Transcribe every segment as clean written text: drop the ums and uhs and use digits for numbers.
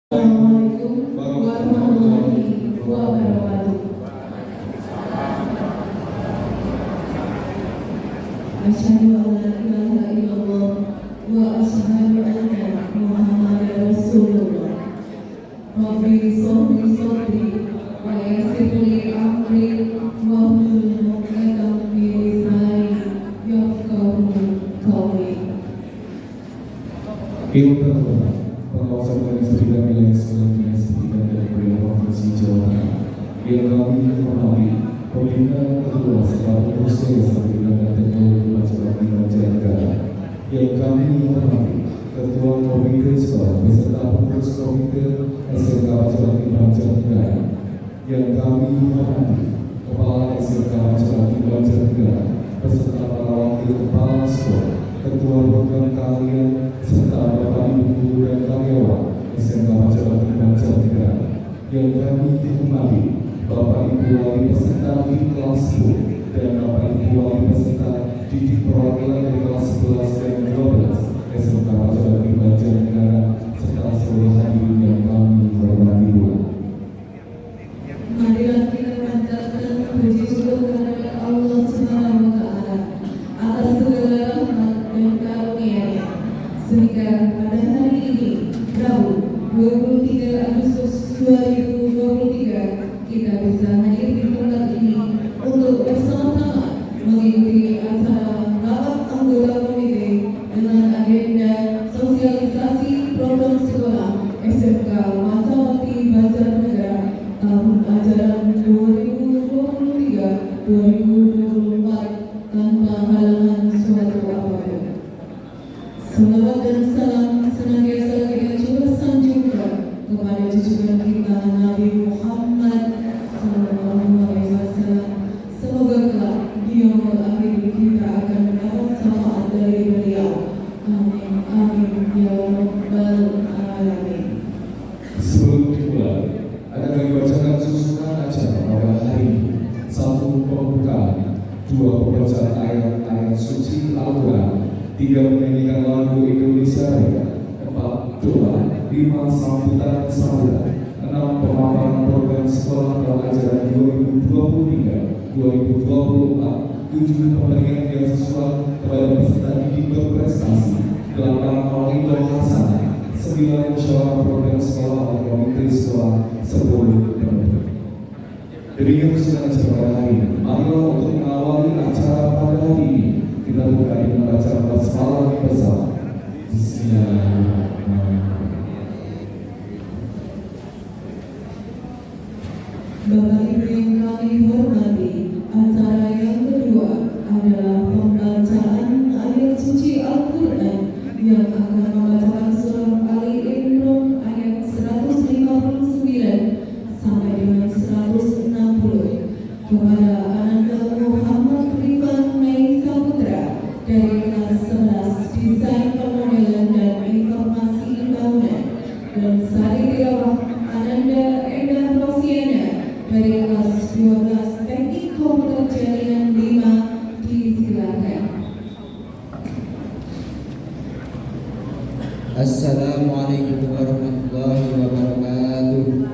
Assalamualaikum warahmatullahi wabarakatuh. Asyhadu an la ilaha illallah wa asyhadu anna Muhammadar Rasulullah. Rabbi sholli sholli wa yassir li amri wahlul 'uqdatam min lisani yafqahu qawli. Pengawasan Dinas Pendidikan Wilayah 9 Dinas Pendidikan dan Kebudayaan Provinsi Jawa Tengah yang kami hormati Pembina Ketua serta Pengurus Yayasan Pendidikan dan Teknologi Pelajaran Remaja Negara yang kami hormati Ketua Komite Sekolah beserta Pengurus Komite SMK Pelajaran Remaja Negara yang kami hormati Kepala SMK Pelajaran Remaja Negara beserta para wakil kepala sekolah, ketua program kalian serta Bapak Ibu guru dan karyawan SMK Pelajaran Remaja Negara yang kami hormati Bapak Ibu wali peserta di kelas 10 dan Bapak Ibu wali peserta didik perwakilan dari kelas 11 dan 12 SMK Pelajaran Remaja Negara serta seluruh hadirin yang kami hormati pula. Marilah kita panjatkan puji syukur kepada Allah Subhanahu wa Ta'ala atas segala rahmat dan karunia-Nya, sehingga pada hari ini, Rabu 23 Agustus 2023, kita bisa hadir di tempat ini untuk bersama-sama mengikuti acara rapat anggota komite dengan agenda sosialisasi program sekolah SMK Matawati Banjarnegara tahun ajaran 2023-2024 tanpa halangan suatu apapun. Salawat dan salam senantiasa kita coba sanjungkan kepada junjungan kita Nabi Muhammad SAW. Semoga kelak di yaumul akhir kita akan mendapat syafaat dari beliau. Amin amin ya rabbal alamin. Sebelum dimulai, akan kami bacakan susunan acara pada hari ini. 1. Pembukaan, 2. Pembacaan ayat-ayat suci Al-Quran, 3. Menyanyikan lagu Indonesia Raya, 4. Doa, 5. Sambutan sambutan, 6. Pemaparan program sekolah tahun ajaran 2023-2024, 7. Pemberian beasiswa kepada peserta didik berprestasi, 8. Maulidul Hasanah, 9. Musyawarah program sekolah oleh komite sekolah, 10. penutup. Demikian kesulitan acara pada hari ini. Marilah untuk mengawali acara pada hari ini kita buka dengan baca basmalah bersama. Bismillahirrahmanirrahim. Bapak Ibu yang kami hormati, acara yang kedua adalah pembacaan ayat suci Al-Quran yang akan membacakan surah Ali Imran ayat 159 sampai dengan 160 kepada Ananda Muhammad Rifan Mei Saputra dari kelas 11 Desain Pemodelan dan Informasi Bangunan, dan Sari Tilawah Ananda Endah Rosiana dari kelas 12 Teknik Komputer Jaringan 5. Disilakan. Assalamualaikum warahmatullahi wabarakatuh.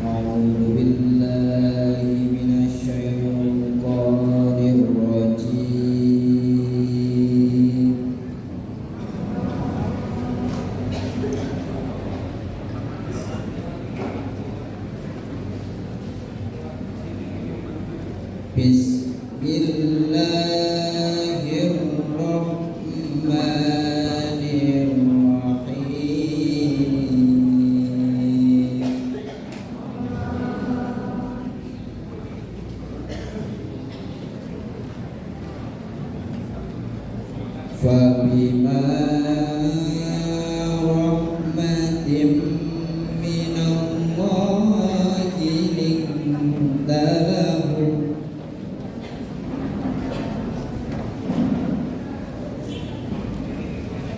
A'udzu billahi minasy syaithanir rajim. Fabima rahmatin minallahi linta lahum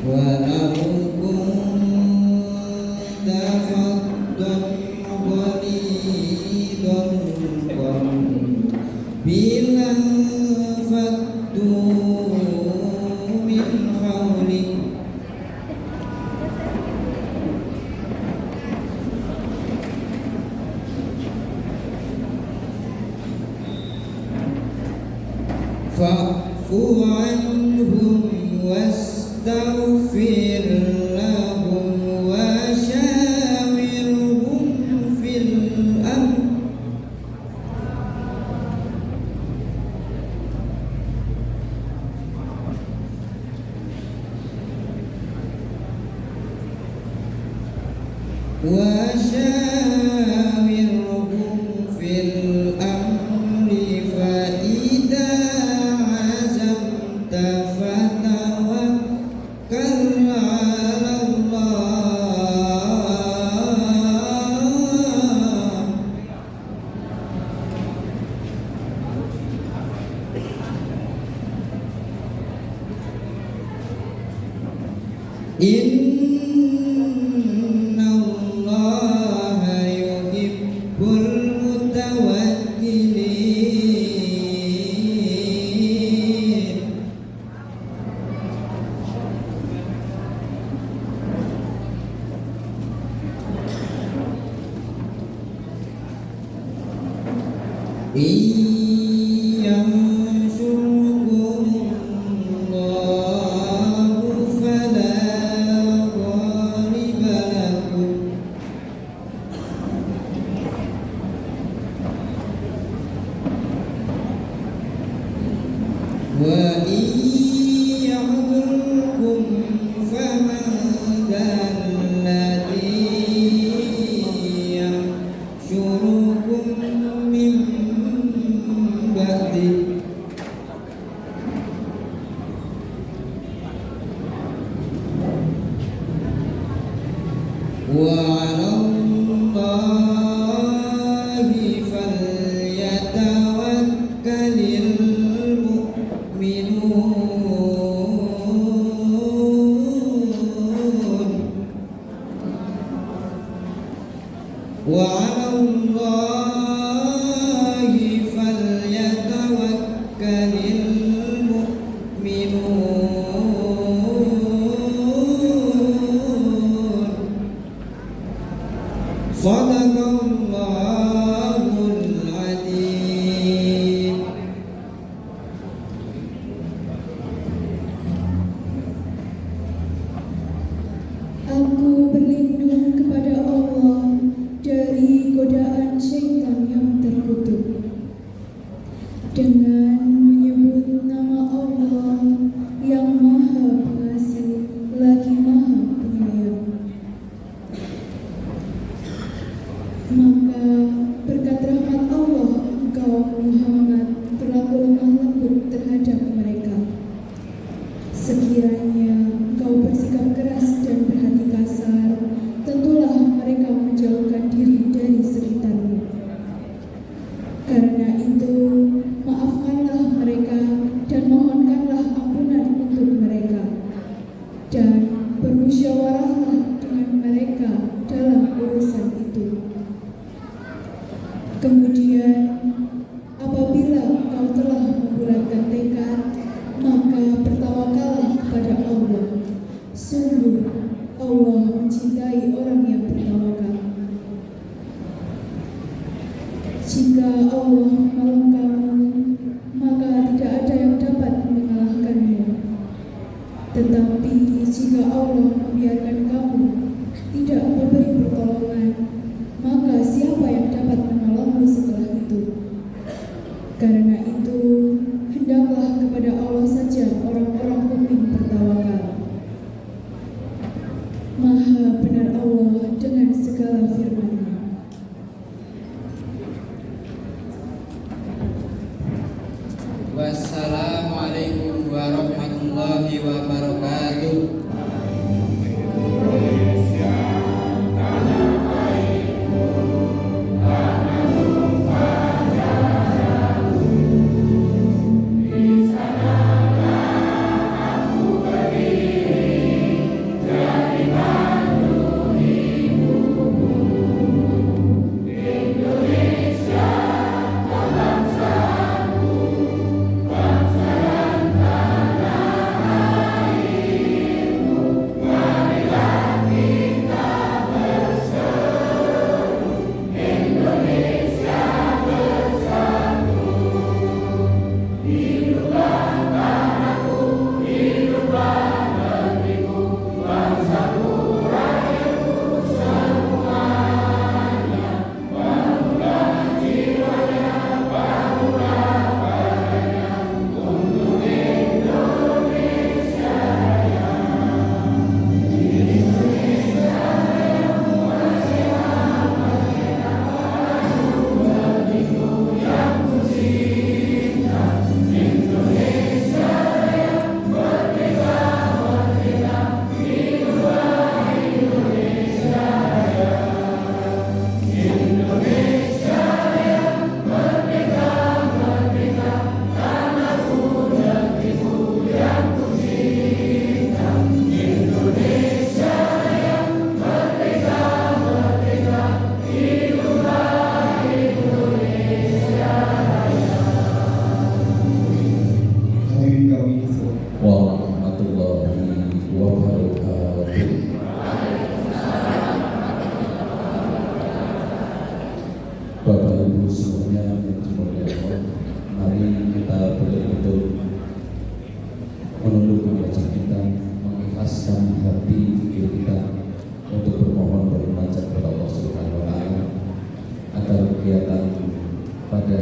wa lahukum tafaddan ghalidhan bila واستغفر لهم وشاورهم في الأمر وشاورهم في الأمر فإذا عزمت فتوكل على الله إن الله يحب المتوكلين إن ينصركم الله فلا غالب لكم وإن يعذركم فمن ذا الذي ينشركم من بعده وعلى الله فليتوكل المؤمنون وعلى الله فليتوكل المؤمنون صدق الله العظيم. Aku berlindung kepada Allah dari godaan syaitan yang terkutuk dengan menyebut nama Allah yang Maha Pengasih lagi Maha Penyayang. Maka berkat rahmat Allah engkau Muhammad berlaku lemah lembut terhadap mereka. Sekiranya engkau bersikap keras dan berhati kasar, tentulah mereka menjauhkan diri dari sekitarmu. Karena itu, maafkanlah mereka dan mohonkanlah ampunan untuk mereka. Dan bermusyawarahlah dengan mereka dalam urusan itu. Kemudian, apabila kau telah membulatkan tekad, maka bertawakallah kepada Allah. Sungguh, Allah mencintai orang yang bertawakal. Jika Allah menolong kamu, maka tidak ada yang dapat mengalahkanmu. Tetapi jika Allah membiarkan kamu tidak memberi pertolongan, maka siapa yang dapat menolongmu setelah itu? Karena itu, hendaklah kepada Allah saja orang-orang mukmin bertawakal. Maha benar Allah dengan segala firman-Nya. Wassalamualaikum warahmatullahi wabarakatuh.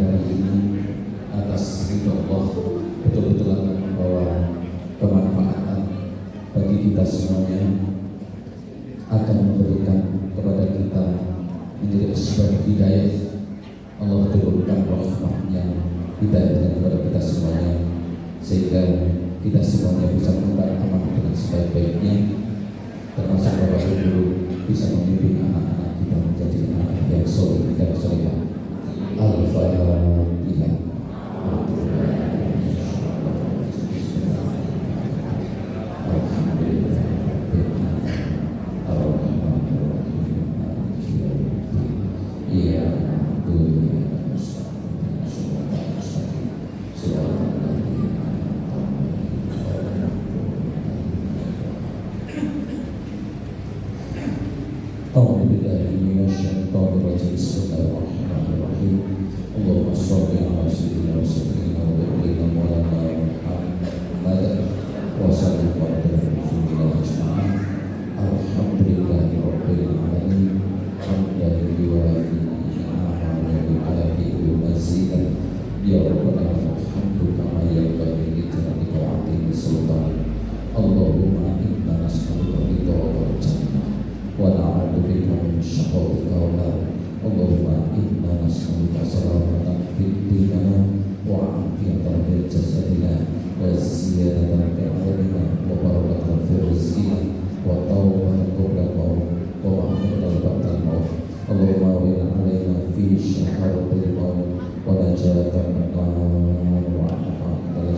hari ini atas ridho Allah betul-betul akan membawa kemanfaatan bagi kita semuanya, akan memberikan kepada kita menjadi sebab hidayah. Allah turunkan rahmatnya, hidayahnya kepada kita semuanya, sehingga kita semuanya bisa mengemban amanah dengan sebaik-baiknya, termasuk Bapak Ibu bisa memimpin anak-anak kita menjadi anak yang soleh dan solehah. Al-Fatihah. Allahumma sholli ala sayyidina wa sayyidina wa nabiyina Maulana Muhammad wa sallim ala rasulillah ajma'in. Alhamdulillahi rabbil alamin. Hamdan lillahi ala bihi mazidan ya rabbana alhamdu kama yanbaghi li jalali wa 'azimi sultan. Allahumma inna nas'aluka ridha wal jannah wa na'udzu bika min syarri wa nar. Allahumma inna nas'aluka salamatan fid dunya wa 'afiyatan fil jasadina wa ziyadatan fil ilmina wa barakatan fil rizqina wa tawbatan qabla maut wa maghfiratan ba'da maut. Allahumma wa alaina fi syahratil maut wa najatan min nar wa afatan.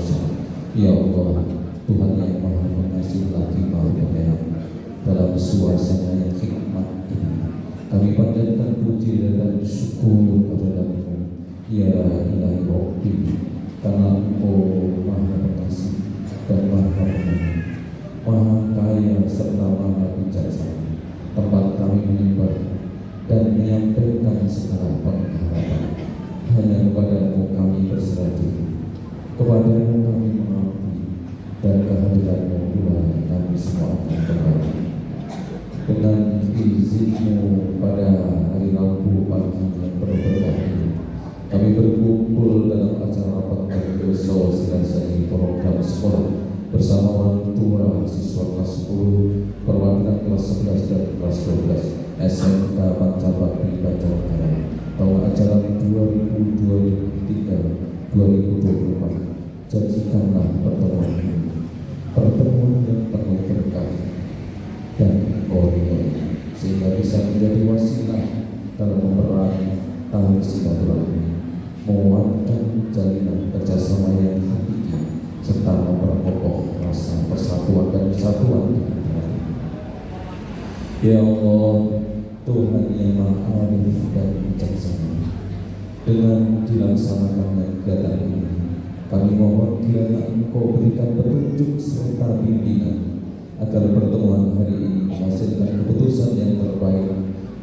Ya Allah, Tuhan yang Maha Pengasih lagi Maha Penyayang, dalam suasana yang hikmat ini kami panjatkan puji dan syukur kepada-Mu, ya Ilahi Rabbi, karena Engkau Maha Pengasih dan Maha Penyayang, Maha Kaya serta Maha Bijaksana. Tempat kami menyembah dan menyampaikan segala pengharapan hanya kepada-Mu kami berserah diri, kepada-Mu kami mengabdi, dan kehadiran-Mu pula kami semua akan berbakti. Dengan izin-Mu pada hari Rabu pagi yang berberkah ini, kami berkumpul dalam acara rapat kerja sosialisasi program sekolah bersama orang tua siswa kelas 10, perwakilan kelas 11 dan kelas 12 SMK Pancabakti Banjarnegara tahun ajaran 2023-2024. Jadikanlah pertemuan ini pertemuan yang penuh berkah dan koordinasi, sehingga bisa menjadi wasilah dalam memerangi tali silaturahmi, menguatkan jalinan kerjasama yang hakiki, serta memperkokoh rasa persatuan dan kesatuan di antara kita. Ya Allah, Tuhan yang Maha Arif dan Bijaksana, dengan dilaksanakannya kegiatan ini, kami mohon kiranya Engkau berikan petunjuk serta bimbingan agar pertemuan hari ini menghasilkan keputusan yang terbaik,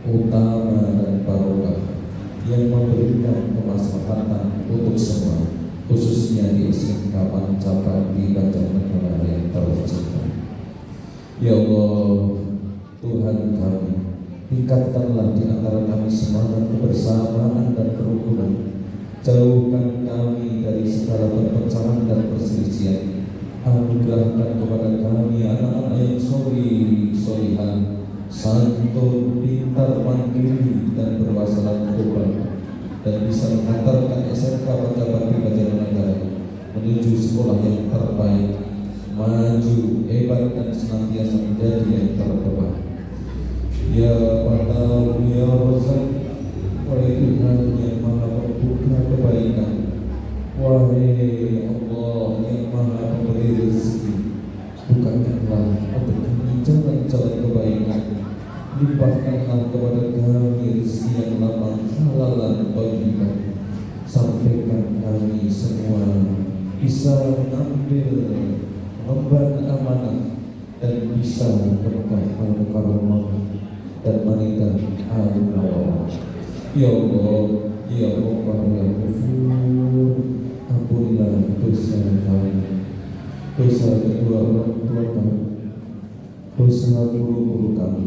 utama dan barokah yang memberikan kemaslahatan untuk semua, khususnya di SMK Pancabakti Banjarnegara yang tercinta. Ya Allah, Tuhan kami, tingkatkanlah di antara kami semangat kebersamaan dan kerukunan. Jauhkan kami dari segala perpecahan dan perselisihan. Anugerahkan kepada kami anak-anak yang solihah, santun, pintar, mandiri, dan berwawasan Tuhan, dan bisa mengantarkan SMK Pancabakti Banjarnegara menuju sekolah yang terbaik, maju, hebat, dan senantiasa menjadi yang terdepan. Ya Fatah, ya Razak, wahai Tuhan yang Maha Pembuka kebaikan, wahai Allah yang Maha Pemberi rezeki, bukakanlah untuk kami jalan-jalan kebaikan, limpahkanlah kepada kami rezeki yang lapang, halal dan thayyiban. Sampaikan kami semua bisa mengambil emban amanah dan bisa berkah al-karamah dan wanita al-nawawah. Ya Allah, ya Allah, ya Ghafur, ampunilah dosa kami, dosa kedua orang tua kami, dosa guru-guru kami,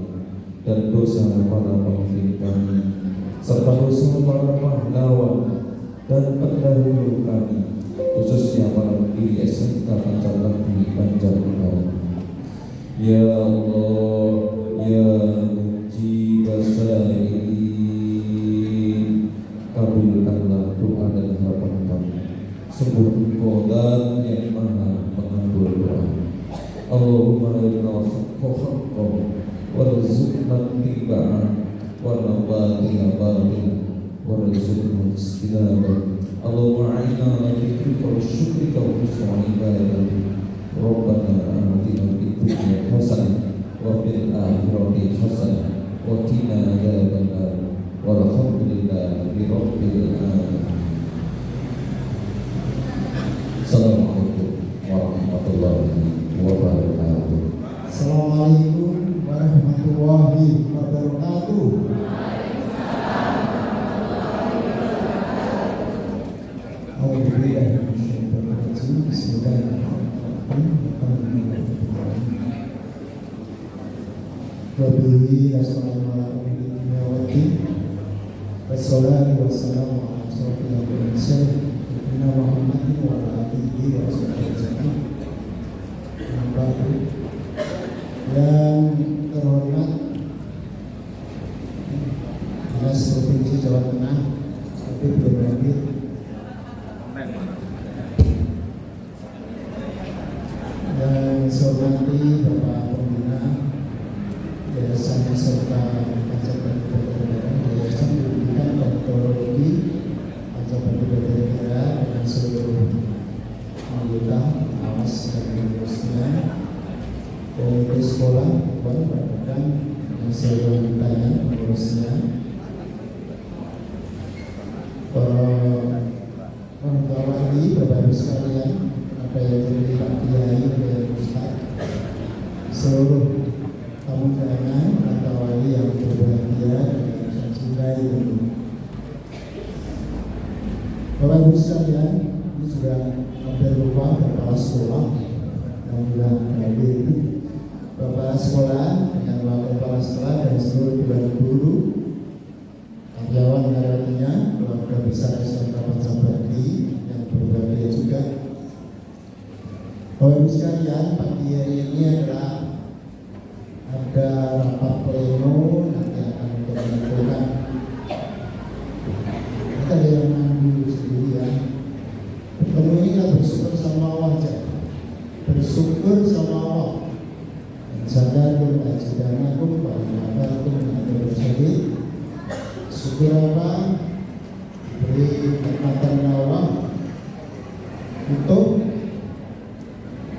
dan dosa para pemimpin kami, serta dosa para pahlawan dan pendahulu kami, khususnya para pendiri SMK Pancasila Banjarnegara. Ya Allah, ya Mujibas Sa'ilin, kabulkanlah doa dan harapan kami. Sungguh Engkau dan yang Maha Pengabul doa. Allahumma arina haqqan warzuqna ittiba'ah wa batil warzuqna istinabah. Allahumma a'inna ala dzikrika wa syukrika wa husni ibadatik. Rabbana atina fid dunya hasanah wa fil akhirati hasanah wa qina adzabannar. Walhamdulillahi rabbil alamin. Assalamualaikum warahmatullahi wabarakatuh. Assalamualaikum warahmatullahi wabarakatuh. Wabillahi wassalatu wassalamu ala asyrofil mursalin Nabi Muhammadin wa ala alihi wa sahbihi. Yang terhormat Dinas Provinsi Jawa Tengah, tapi belum hadir. Yang saya hormati Bapak Pembina Yayasan serta Pancasila Yayasan Pendidikan dan Teknologi Pancasila dengan seluruh anggota awas dan pengurusnya, komite sekolah, dan seluruh anggotanya, pengurusnya, orang tua wali, Bapak Ibu sekalian, ada yang jadi Pak Kiai, ada yang Ustaz, seluruh tamu undangan, orang tua wali yang berbahagia dan yang cintai. Bapak Ibu sekalian, ini juga hampir lupa kepala sekolah yang sudah hadir. Bapak sekolah dengan wakil kepala sekolah dan seluruh dewan guru, karyawan karyawatinya, keluarga besar SMK Pancasila yang berbahagia juga. Bapak Ibu sekalian, pagi hari ini adalah ada rapat pleno nanti akan menentukan. Kita ada yang nanggung sendiri ya. Bertemu ini kita bersyukur sama Allah aja. Bersyukur sama Allah. Sadakum ajidanakum wa'inabakum wa'inabakum. Syukur apa? Beri nikmatan Allah utuh,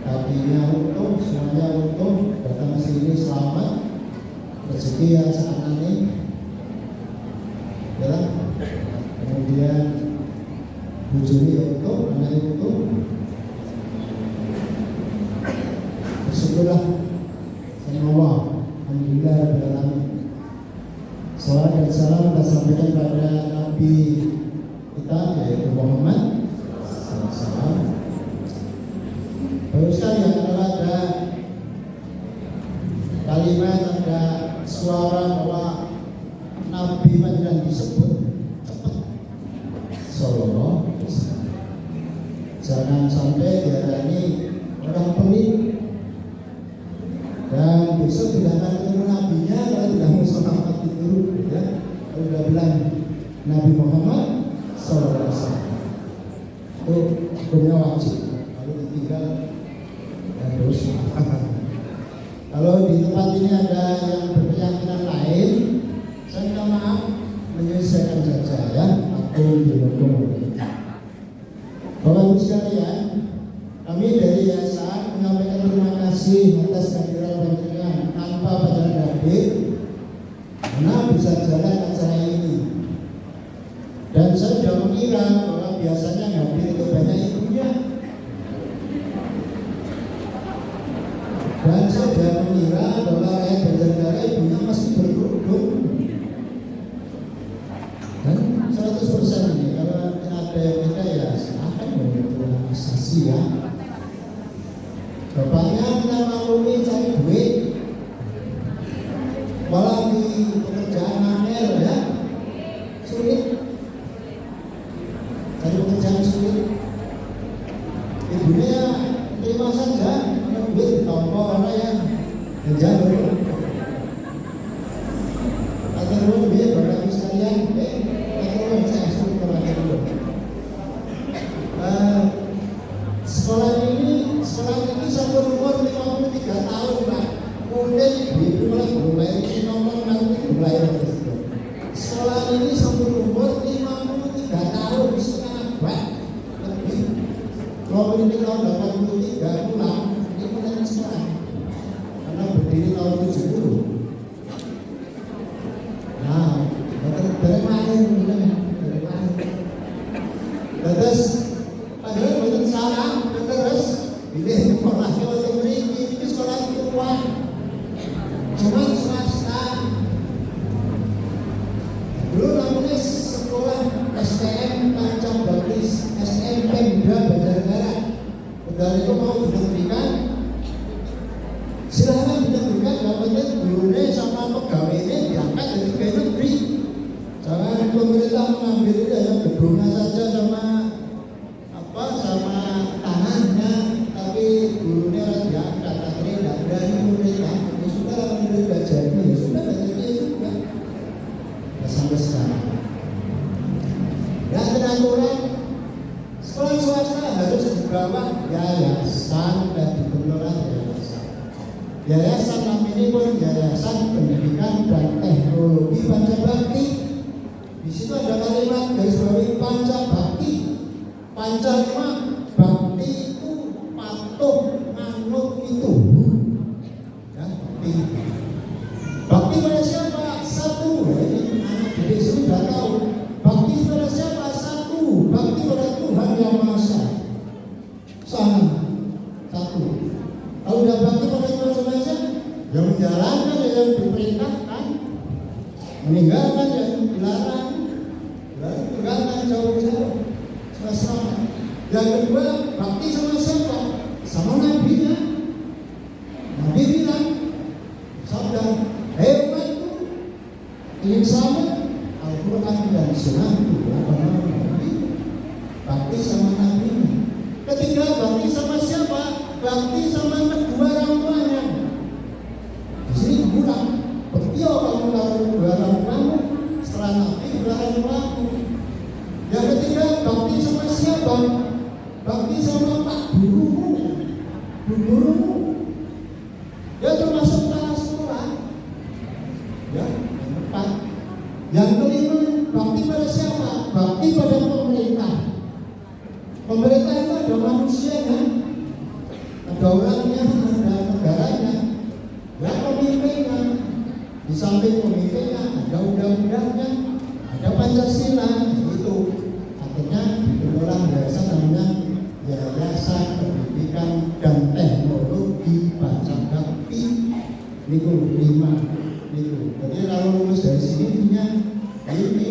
kakinya utuh, semuanya utuh, datang sini selamat, rezeki yang sangat aneh, ya. Kemudian bujuni utuh, anak utuh. Bersyukurlah sama Allah. Alhamdulillah rabbil alamin. Salawat dan salam kita sampaikan pada Nabi kita yaitu Muhammad SAW. Baru sekalian kalau ada kalimat, ada suara bahwa Nabi Madinah disebut cepat. Sallallahu alaihi wasallam. Jangan sampai diarani orang pelit. Dan besok tidak akan ketemu nabinya kalau tidak mau selamat itu, ya. Kalau sudah bilang Nabi Muhammad SAW itu hukumnya wajib. Kalau ditinggal ya dosa. Kalau di tempat ini ada yang berkeyakinan lain, saya minta maaf, menyelesaikan saja ya. Aku didukung. Bapak Ibu sekalian, kami dari yayasan menyampaikan terima kasih atas kehadiran panjenengan. Tanpa panjenengan hadir, mana bisa jalan acara ini. Dan saya sudah mengira bahwa biasanya hadir itu banyak ibunya. Dan saya sudah mengira bahwa rakyat Banjarnegara ibunya masih berkerudung. Dan 100% ini kalau ada yang kita ya silahkan berorganisasi ya. Bapaknya kita maklumi cari duit, malah di pekerjaan angel ya, sulit. yang sulit. Ibunya ya terima saja, karena duit ditompo orang yang jalur. Atur dia Bapak Ibu sekalian, atur saya suruh kepada dulu. Sekolah ini sampai umur 53 tahun Pak. Kemudian ibu malah mulai nomor nanti mulai sekolah ini sampai umur 53 tahun setengah abad lebih. Kalau ini tahun 83 pulang ini mulai sekolah karena berdiri tahun 70. Nah, dari mana dari mana? Terus padahal betul salah terus ini sekolahnya untuk ini sekolah tua. Cuma swasta. Dulu namanya sekolah STM Tancap Baptis, STM Pemda Banjarnegara. Udah itu mau diberikan, silahkan diberikan. Yang penting gurunya sama pegawainya diangkat dari pegawai negeri. Jangan pemerintah mengambil yang gedungnya saja sama tanahnya, tapi gurunya diangkat. Akhirnya tidak berani pemerintah. Ya sudah, pemerintah jadi, ya sudah jadi juga. Ya sampai sekarang. Dan aturan sekolah swasta harus di bawah yayasan dan dikelola yayasan. Yayasan namanya pun Yayasan Pendidikan dan Teknologi Pancabakti. Di situ ada kalimat garis bawahi Pancabakti. Panca lima, bakti itu patuh, nganut itu. Ya, bakti. Bakti pada siapa? Satu. Ini anak didik sudah tahu. Bakti pada siapa? Satu. Bakti pada Tuhan Yang Maha Esa. Sama. Satu. Kalau udah bakti pada Tuhan Yang Maha Esa, yang menjalankan yang diperintahkan, meninggalkan yang dilarang, lalu tinggalkan jauh-jauh. Sama. Yang kedua, bakti sama siapa? Sama nabinya. Nabi bilang, sabda, umatku ingin sama Al-Quran dan Sunnah itu Nabi. Bakti sama nabinya. Ketiga, bakti sama siapa? Bakti sama kedua orang tuanya. Di sini kurang. Betul kamu lalu dua orang tuamu, setelah Nabi dua orang tuamu. Yang ketiga, bakti sama siapa? Bakti sama pak gurumu, gurumu. Ya termasuk kepala sekolah. Ya, yang keempat. Yang kelima, bakti pada siapa? Bakti pada pemerintah. Pemerintah itu ada manusianya, ada orangnya, ada negaranya, ya pemimpinnya. Di samping pemimpinnya ada undang-undangnya, ada Pancasila. Itu akhirnya dikelola yayasan namanya Yayasan Pendidikan dan Teknologi Pancabakti. Niku 5 niku. Jadi kalau lulus dari sini punya ini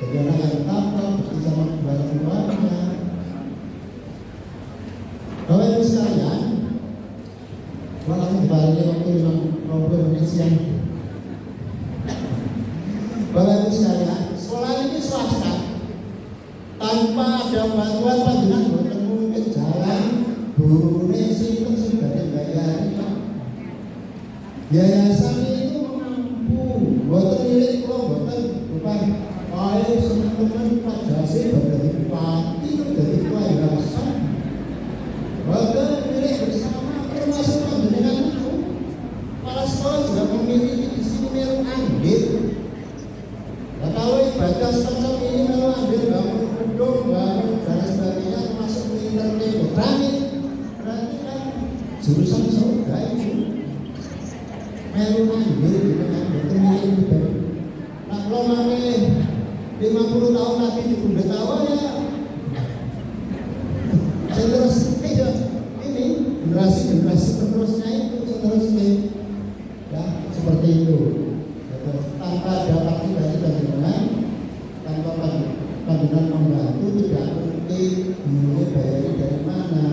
jadi anak yang tapah bersama keluarga keluarga. Bapak Ibu sekalian, malam kembali waktu 50 menit siang. Bapak Ibu sekalian, sekolah ini swasta. Tanpa ada bantuan panjenengan boten mungkin jalan gurune sinten sing badhe bayari. Yayasan itu mampu boten milik kula boten bukan ayo teman-teman Pak Jasir badhe dipati dadi ketua yayasan. Boten milik bersama termasuk panjenengan itu. Kepala sekolah juga memiliki di sini milik andil. Nah, kalau ibadah semacam ini kalau ambil bangun gedung, bangun dan sebagainya termasuk internet berani, berarti kan jurusan surga itu melu ambil gitu kan, berterima itu. Nah kalau nanti 50 tahun lagi di Bunda Tawa ya, terus ini generasi penerusnya itu seterusnya, ya seperti itu. Tanpa ada bakti dari panjenengan, tanpa panjenengan membantu tidak mungkin mulai bayar dari mana.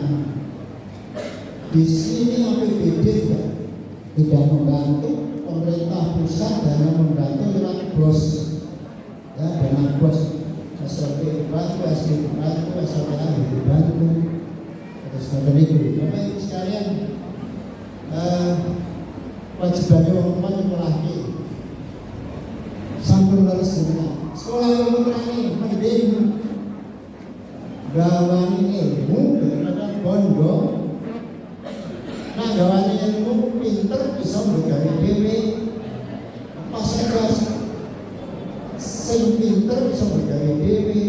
Di sini APBD tidak membantu, pemerintah pusat dana membantu lewat BOS, ya dana BOS. SMP Batu, SD Batu, SMA di Batu, atau semacam itu. Bapak Ibu sekalian, wajibannya orang tua nyekolahi sampun lulus dunia. Sekolah yang mengurangi mending gawani ilmu daripada bondo. Nah gawani ilmu pinter bisa bergawe dhewe. Pas kelas sing pinter bisa bergawe dhewe,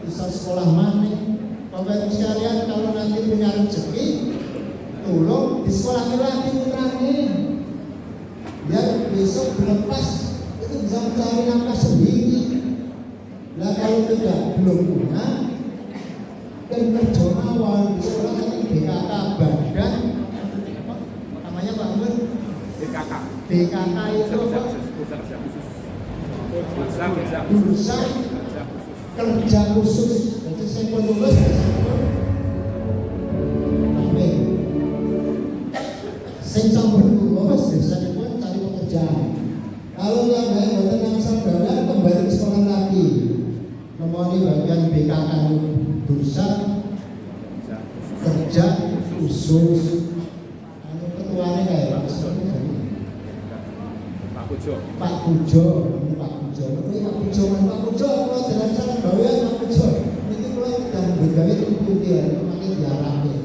bisa sekolah maneh. Bapak Ibu sekalian, kalau nanti punya rezeki, tolong di sekolah lagi putrane, biar besok dilepas itu bisa mencari nafkah sendiri. Nah kalau tidak belum punya dan kerja awal di sekolah ini BKK badan namanya Pak Mun BKK itu bursa kerja khusus. Jadi saya pun lulus saya campur lulus biasanya pun cari pekerjaan. Kalau yang lain buatan yang saudara kembali ke sekolah lagi memoni bagian BKK bursa kerja khusus. Ketuanya kayak Pak Pujo, Pak Pujo, kalau dalam sana gawe Pak Pujo, itu kalau tidak bergawe itu putih, makin diarahkan.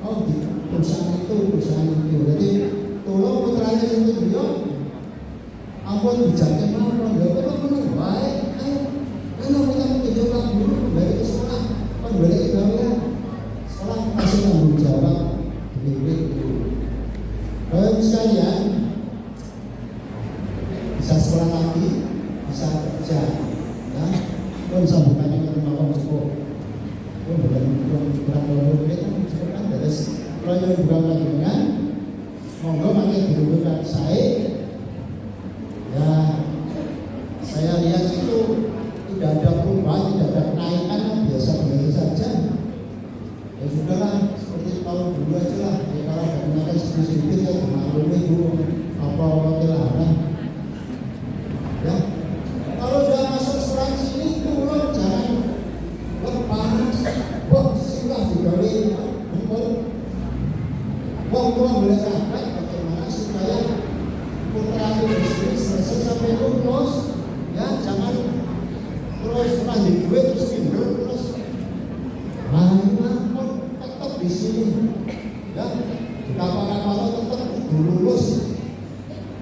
Oh di perusahaan itu, jadi tolong putranya itu dia, ampun bijaknya mau, dia kalau menang baik, ayo kita menunjukkan dulu kembali ke sekolah, kembali ke gawe, sekolah kasih tanggung jawab, begitu. Bapak sekalian, bisa sekolah lagi, bisa kerja, ya. Kalau bisa bukannya ke rumah orang cukup, bukan kurang lebih itu cukup kan dari kalau yang bukan lagi dengan, monggo pakai dirugikan saya, ya saya lihat itu tidak ada perubahan, tidak ada kenaikan, biasa-biasa saja. Ya sudahlah, seperti tahun dulu aja lah. Ya kalau ada kenaikan sedikit-sedikit ya dimaklumi dulu apa kelarang. Ya, kalau sudah masuk sekolah sini turun jangan lepas. Wah, sudah digawe Wong boleh sahabat bagaimana supaya putra di sini selesai sampai lulus. Ya, jangan terus lanjut duit terus tidur terus. Tetap di sini. Ya, di kapal-kapal tetap lulus.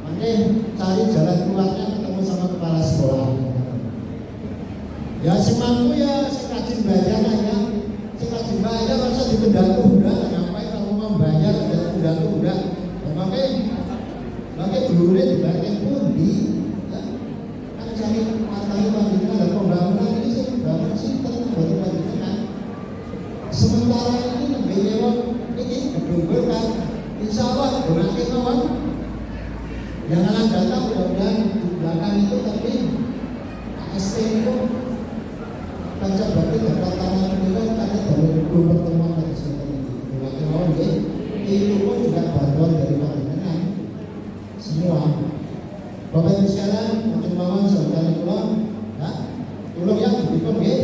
Makanya cari jalan keluarnya ketemu sama kepala sekolah. Ya semampu ya, sekajin bayar ya. Sekajin bayar masa ditendang udah, ngapain kalau mau bayar dan tunda-tunda. Makanya dulu dibayar pundi. Ya. Kan cari matanya lanjutkan ada pembangunan ini sih, bangun sih baru lanjutkan. Sementara ini lebih lewat ini gedung kan, insya Allah berarti kawan. Yang akan datang mudah-mudahan di belakang itu tapi ASP itu baca berarti dapat tangan itu karena dari dua pertemuan dari sekitar ini. Itu pun juga bantuan dari panjenengan semua. Bapak Ibu sekalian, mungkin mawon saudara pulang, ya, tolong yang begitu ya,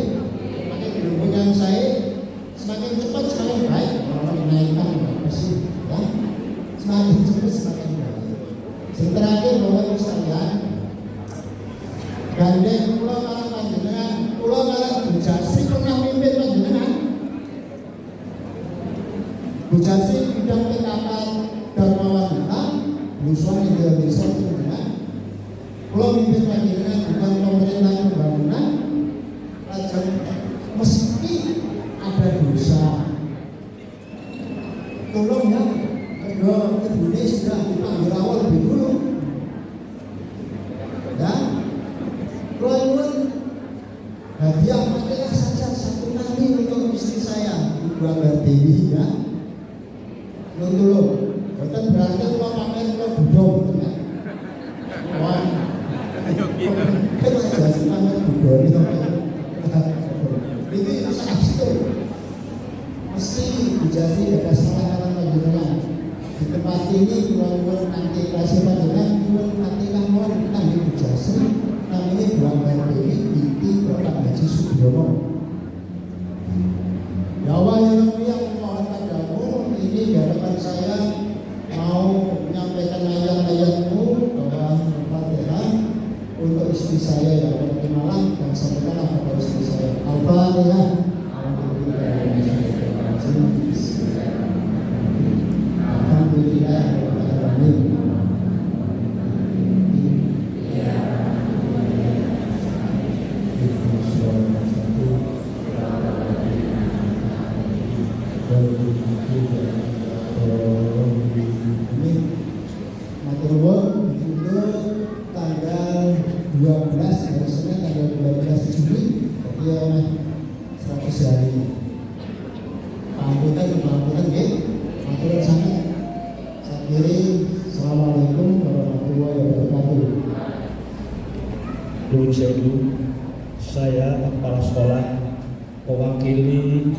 pakai ilmu yang saya semakin cepat semakin baik. Kalau dinaikkan pasti, ya, semakin cepat semakin baik. Yang terakhir Bapak Ibu sekalian, gandeng pulau kalau panjenengan, pulau kalau Bujasri pernah mimpin panjenengan. Bujasri bidang PKK Dharma Wanita, Blusuan Indonesia panjenengan. Pulau mimpin panjenengan bidang pemerintahan pembangunan, lajeng meski ada dosa. Tolong ya, kedua ibu ini sudah dipanggil awal lebih dulu. Ya, keluar hadiah pakailah saja satu kali untuk istri saya, Ibu Ambar Dewi ya. Dulu, bukan berarti kalau pakai ke budong, ya. Wah, kita jadi pakai budong itu. Itu sangat itu. Mesti dijadi ada salah karena panjenengan. Di tempat ini kurang nanti kasih panjenengan, nanti kan mau nanti Bujasri, namanya Ibu Ambar Dewi, binti Bapak Haji Suki. Sudiono. Ya Allah ya Rabbi, yang mohon padamu, ini di hadapan saya mau menyampaikan ayat-ayatmu dalam Al-Fatihah untuk istri saya yang berkenalan dan sampaikanlah kepada istri saya. Al-Fatihah. Tanggal 12 harusnya tanggal 12 Juli, tapi ya 100 hari. Pangkutan ya, aturan sana. Saya kirim. Assalamualaikum warahmatullahi wabarakatuh. Nuhun sewu, saya kepala sekolah mewakili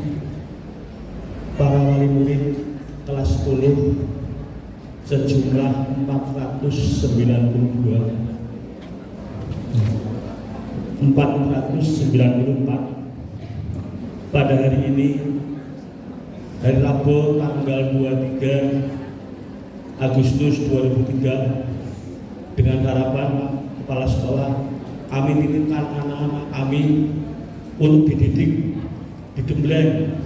para wali murid kelas 10 sejumlah 494 pada hari ini, hari Rabu tanggal 23 Agustus 2003, dengan harapan kepala sekolah kami titipkan anak-anak kami untuk dididik, digembleng,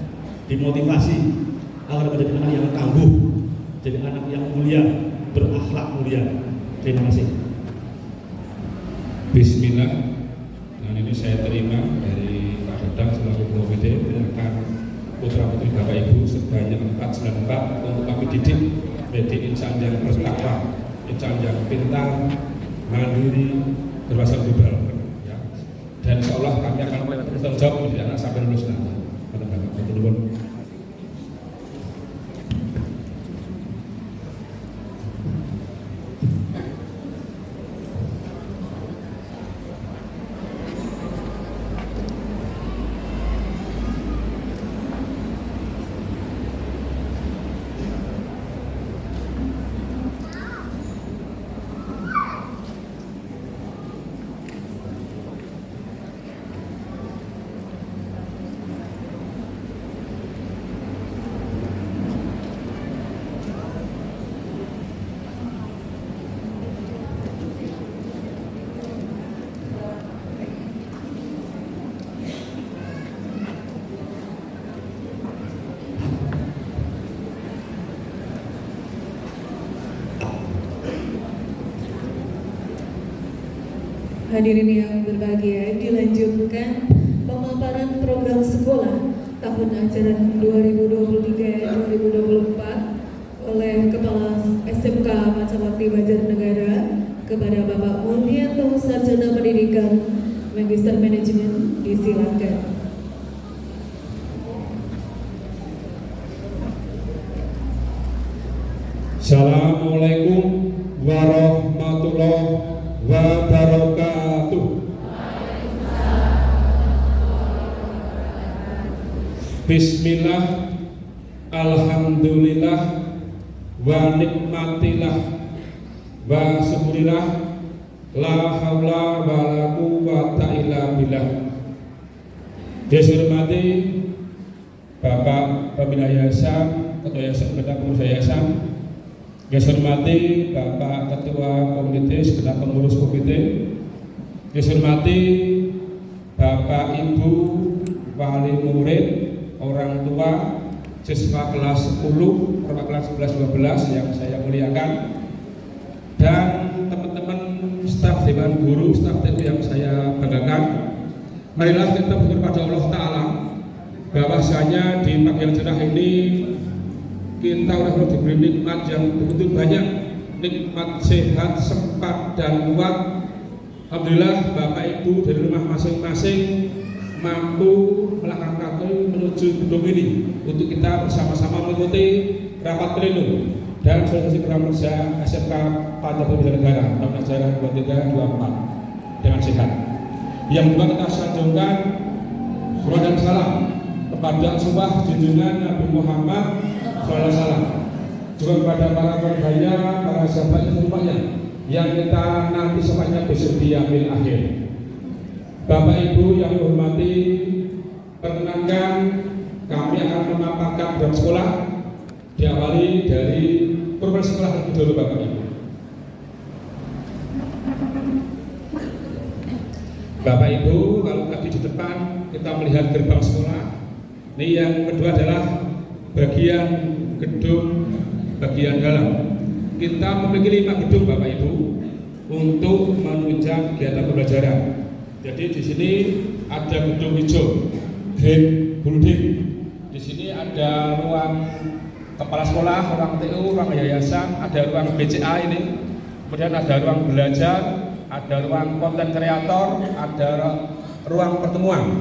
dimotivasi agar menjadi anak yang tangguh, jadi anak yang mulia, berakhlak mulia. Terima kasih. Bismillah. Nah, ini saya terima dari Pak Dadang selaku komite menyerahkan putra putri Bapak Ibu sebanyak 494 untuk kami didik menjadi insan yang bertakwa, insan yang pintar, mandiri, berwawasan global. Ya. Dan insya Allah kami akan bertanggung jawab menjadi anak sampai lulus nanti. Hadirin yang berbahagia, dilanjutkan pemaparan program sekolah tahun ajaran 2023-2024 oleh Kepala SMK Macawati Banjarnegara kepada Bapak Mulyanto Sarjana Pendidikan Magister Manajemen. Disilakan. Assalamualaikum warahmatullahi wabarakatuh. Bismillah, alhamdulillah, wa nikmatillah, wa syukurillah, la haula wa la quwwata illa billah. Yang saya hormati Bapak Pembina Yayasan, Ketua Yayasan, Ketua Pengurus Yayasan. Yang saya hormati Bapak Ketua Komite, Segenap Pengurus Komite. Yang saya hormati Bapak Ibu Wali Murid, orang tua, siswa kelas 10, kelas 11-12 yang saya muliakan, dan teman-teman staf Dewan Guru, staf TU yang saya banggakan. Marilah kita bersyukur pada Allah Ta'ala bahwasanya di pagi yang cerah ini kita sudah diberi nikmat yang begitu banyak, nikmat sehat, sempat dan kuat. Alhamdulillah Bapak Ibu dari rumah masing-masing mampu melangkah kaki menuju gedung ini untuk kita bersama-sama mengikuti rapat pleno dan sosialisasi program kerja SMK Pancasila Negara tahun ajaran 23-24 dengan sehat. Yang kedua, kita sanjungkan surah dan salam kepada Sumpah junjungan Nabi Muhammad SAW, juga kepada para keluarganya, para sahabat semuanya yang kita nanti semuanya besok di yaumil akhir. Bapak Ibu yang dihormati, perkenankan kami akan memaparkan program sekolah diawali dari program sekolah terlebih dahulu Bapak Ibu. Bapak Ibu, kalau tadi di depan kita melihat gerbang sekolah, ini yang kedua adalah bagian gedung bagian dalam. Kita memiliki 5 gedung Bapak Ibu untuk menunjang kegiatan pembelajaran. Jadi di sini ada gedung hijau, green building. Di sini ada ruang kepala sekolah, ruang TU, ruang yayasan, ada ruang BCA ini. Kemudian ada ruang belajar, ada ruang konten kreator, ada ruang pertemuan.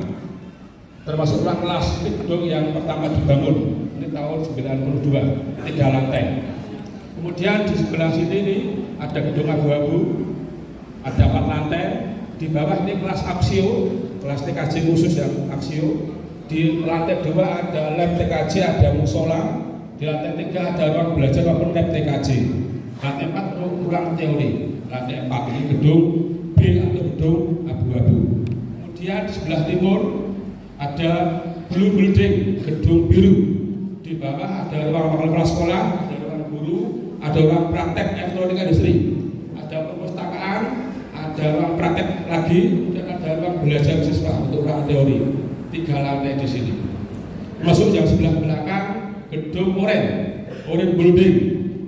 Termasuk ruang kelas, ini gedung yang pertama dibangun. Ini tahun 92, 3 lantai. Kemudian di sebelah sini ini ada gedung abu-abu, ada 4 lantai. Di bawah ini kelas aksio, kelas TKJ khusus yang aksio. Di lantai 2 ada lab TKJ, ada musola. Di lantai 3 ada ruang belajar maupun lab TKJ. Lantai 4 ruang teori. Lantai 4 ini gedung B atau gedung abu-abu. Kemudian di sebelah timur ada blue building, gedung biru. Di bawah ada ruang kepala sekolah, ada ruang guru, ada ruang praktek elektronika industri, ada perpustakaan, ada ruang praktek lagi, dan ada ruang belajar siswa untuk ruang teori. 3 lantai di sini. Masuk yang sebelah belakang gedung orange building.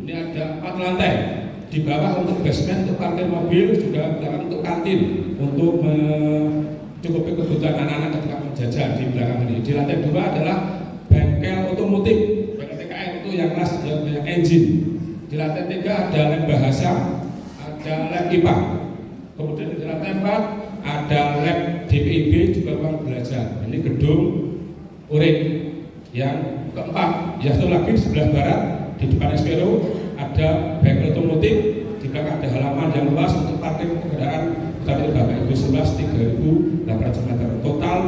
Ini ada 4 lantai. Di bawah untuk basement, untuk parkir mobil, juga belakang untuk kantin, untuk mencukupi kebutuhan anak-anak ketika menjajah di belakang ini. Di lantai 2 adalah bengkel otomotif, bengkel TKM itu yang kelas yang engine. Di lantai 3 ada lab bahasa, ada lab IPA. Kemudian di lantai 4 ada lab DPIB, juga ruang belajar. Ini gedung orange. Yang keempat, ya satu lagi di sebelah barat di depan Espero ada bengkel otomotif, di belakang ada halaman yang luas untuk parkir kendaraan. Tadi Bapak Ibu seluas 3.800 meter. Total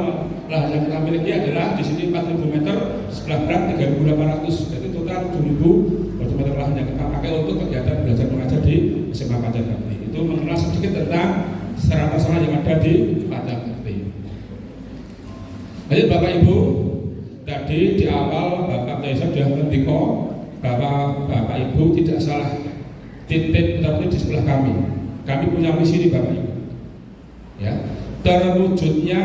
lahan yang kita miliki adalah di sini 4.000 meter, sebelah barat 3.800. Jadi total 7.000 meter lahan yang kita pakai untuk kegiatan belajar mengajar di SMA Pancasila. Itu mengenal sedikit tentang sarana prasarana yang ada di Pancasila. Jadi Bapak Ibu, tadi di awal Bapak Tesa sudah mengendiko bahwa Bapak Ibu tidak salah titik tetapi di sebelah kami. Kami punya misi di Bapak Ibu. Ya, terwujudnya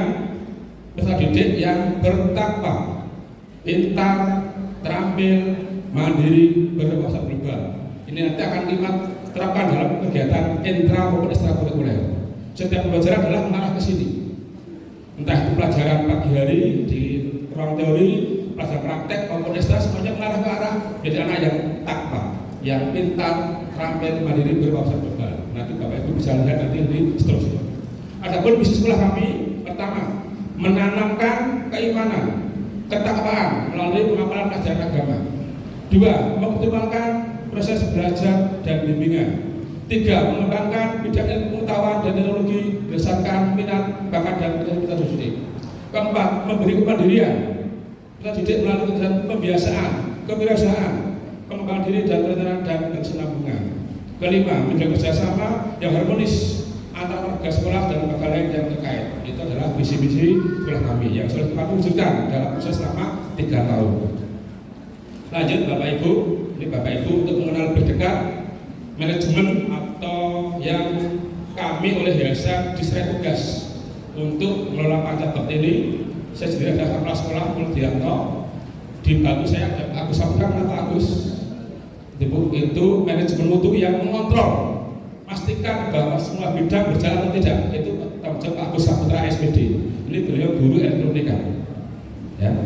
peserta didik yang bertakwa, pintar, terampil, mandiri, berwawasan global. Ini nanti akan kita terapkan dalam kegiatan intra maupun ekstrakurikuler. Setiap pembelajaran adalah mengarah ke sini. Entah itu pelajaran pagi hari di ruang teori, pelajaran praktek maupun ekstra, semuanya mengarah ke arah jadi anak yang takwa, yang pintar, terampil, mandiri, berwawasan global. Nanti Bapak Ibu bisa lihat nanti di seterusnya. Adapun misi sekolah kami, pertama, menanamkan keimanan, ketakwaan melalui pemaparan pelajaran agama. 2, mengoptimalkan proses belajar dan bimbingan. 3, mengembangkan bidang ilmu pengetahuan dan teknologi berdasarkan minat, bakat dan peserta didik. 4, memberi kemandirian peserta didik melalui kegiatan pembiasaan, kewirausahaan, pengembangan diri dan perencanaan dan kesinambungan. 5, menjaga kerjasama yang harmonis antara warga sekolah dan lembaga lain yang terkait. Itu adalah visi-misi sekolah kami yang sudah kami wujudkan dalam proses selama 3 tahun. Lanjut Bapak Ibu, ini Bapak Ibu untuk mengenal lebih dekat manajemen atau yang kami oleh Yayasan diseret tugas untuk mengelola Pancasila ini. Saya sendiri adalah kepala sekolah Muldianto. Di bantu saya ada Agus Saputra, Pak Agus. Itu manajemen mutu yang mengontrol, pastikan bahwa semua bidang berjalan atau tidak. Itu tanggung jawab Agus Saputra SPD. Ini beliau guru elektronika. Ya.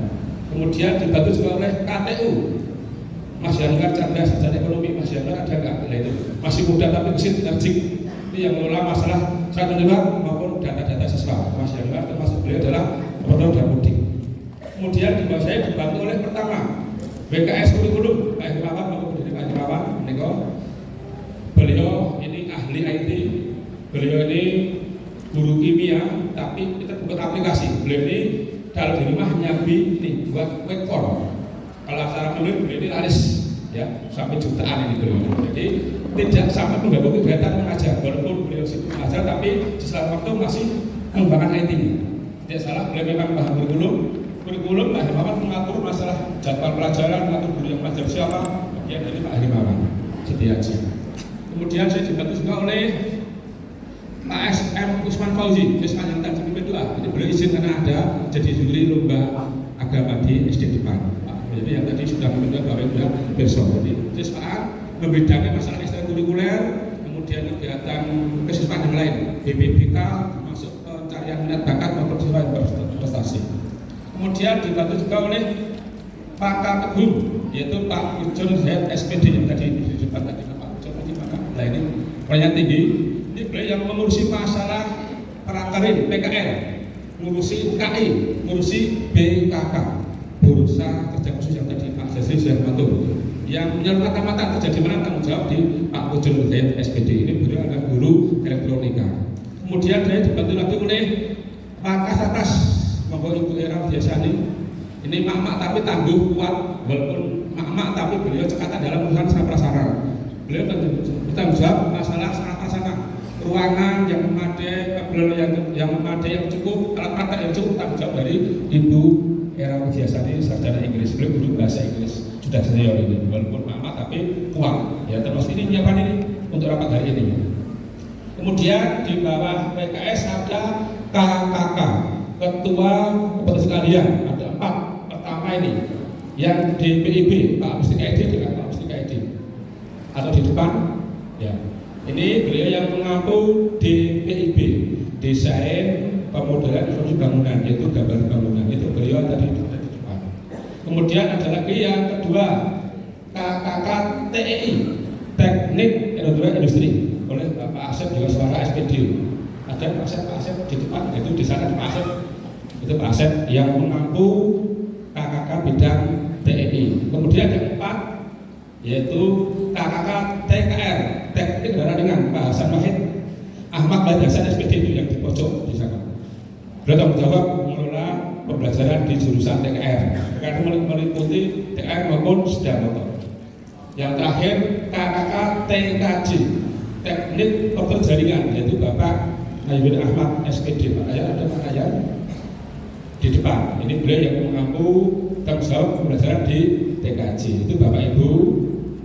Kemudian dibantu juga oleh KTU. Mas Yangar Chandra Sarjana Ekonomi, Mas Yangar ada nggak? Nah, itu masih muda tapi mesin energik. Ini yang mengelola masalah surat menerima maupun data-data siswa. Mas Yangar termasuk beliau adalah operator dan mudik. Kemudian di bawah saya dibantu oleh pertama BKS kurikulum Pak Himawan maupun dari Pak Himawan. Beliau ini ahli IT. Beliau ini guru kimia, tapi kita buat aplikasi. Beliau ini kalau di rumah nyabi ini buat webcam. Kalau secara menulis beliau ini laris, ya sampai jutaan ini beliau. Jadi tidak sampai mengganggu kegiatan mengajar, walaupun beliau sibuk mengajar, tapi di sela waktu masih pengembangan IT-nya. Tidak salah, beliau memang paham kurikulum Pak Hermawan mengatur masalah jadwal pelajaran, mengatur guru yang mengajar siapa, bagian dari Pak Hermawan Setiaji. Kemudian saya dibantu juga oleh Pak SM Usman Fauzi, Usman yang tadi di P2A. Ini beliau izin karena ada jadi juri lomba agama di SD depan. Jadi yang tadi sudah menunjukkan bahwa sudah besok. Jadi siswaan membedakan masalah ekstrakurikuler, kemudian kegiatan kesiswaan yang lain, BPBK, termasuk pencarian minat bakat maupun siswa prestasi. Kemudian dibantu juga oleh Pak Kabum, yaitu Pak Ujon Head SPD yang tadi di depan tadi Pak Ujon tadi Pak ini perannya tinggi. Ini beliau yang mengurusi masalah prakerin PKL, mengurusi UKI, mengurusi BKK, Bursa Kerja Khusus yang tadi Pak Jasri sudah mengatur. Yang menyerahkan mata kerja di mana tanggung jawab di Pak Ujon Head SPD. Ini beliau adalah guru elektronika. Kemudian saya dibantu lagi oleh Pak Kasatas, maupun Ibu Era biasa ini mak-mak tapi tangguh kuat, walaupun mak-mak tapi beliau cekatan dalam urusan prasarana. Beliau bertanggung jawab masalah sarana ruangan yang memadai, yang memadai yang cukup, alat praktek yang cukup, tanggung jawab dari Ibu Era biasa sarjana Inggris. Beliau guru bahasa Inggris sudah senior ini, walaupun mak-mak tapi kuat. Ya termasuk ini nyiapkan ini untuk rapat hari ini. Kemudian di bawah PKS ada KKK. Ketua Keputusan Sekalian ada 4. Pertama ini yang di PIB Pak Mustika Edi dengan Pak Mustika Edi atau di depan ya. Ini beliau yang mengampu di PIB desain pemodelan informasi bangunan, yaitu gambar bangunan, itu beliau tadi di depan. Kemudian ada lagi yang kedua KKK TEI Teknik Elektronik Industri oleh Bapak Asep juga suara SPD. Ada Pak Asep di depan, itu di sana Pak Asep, itu Pak Asep yang mengampu KKK bidang TEI. Kemudian yang keempat yaitu KKK TKR Teknik Kendaraan Ringan Pak Hasan Wahid Ahmad Hasan SPD itu yang di pojok di sana. Beliau tanggung jawab mengelola pembelajaran di jurusan TKR karena meliputi TKR maupun sepeda motor. Yang terakhir KKK TKJ Teknik Komputer Jaringan, yaitu Bapak Ayun Ahmad SPD. Pak Ayah ada Pak Ayah di depan. Ini beliau yang mengampu tanggung jawab pembelajaran di TKJ. Itu Bapak Ibu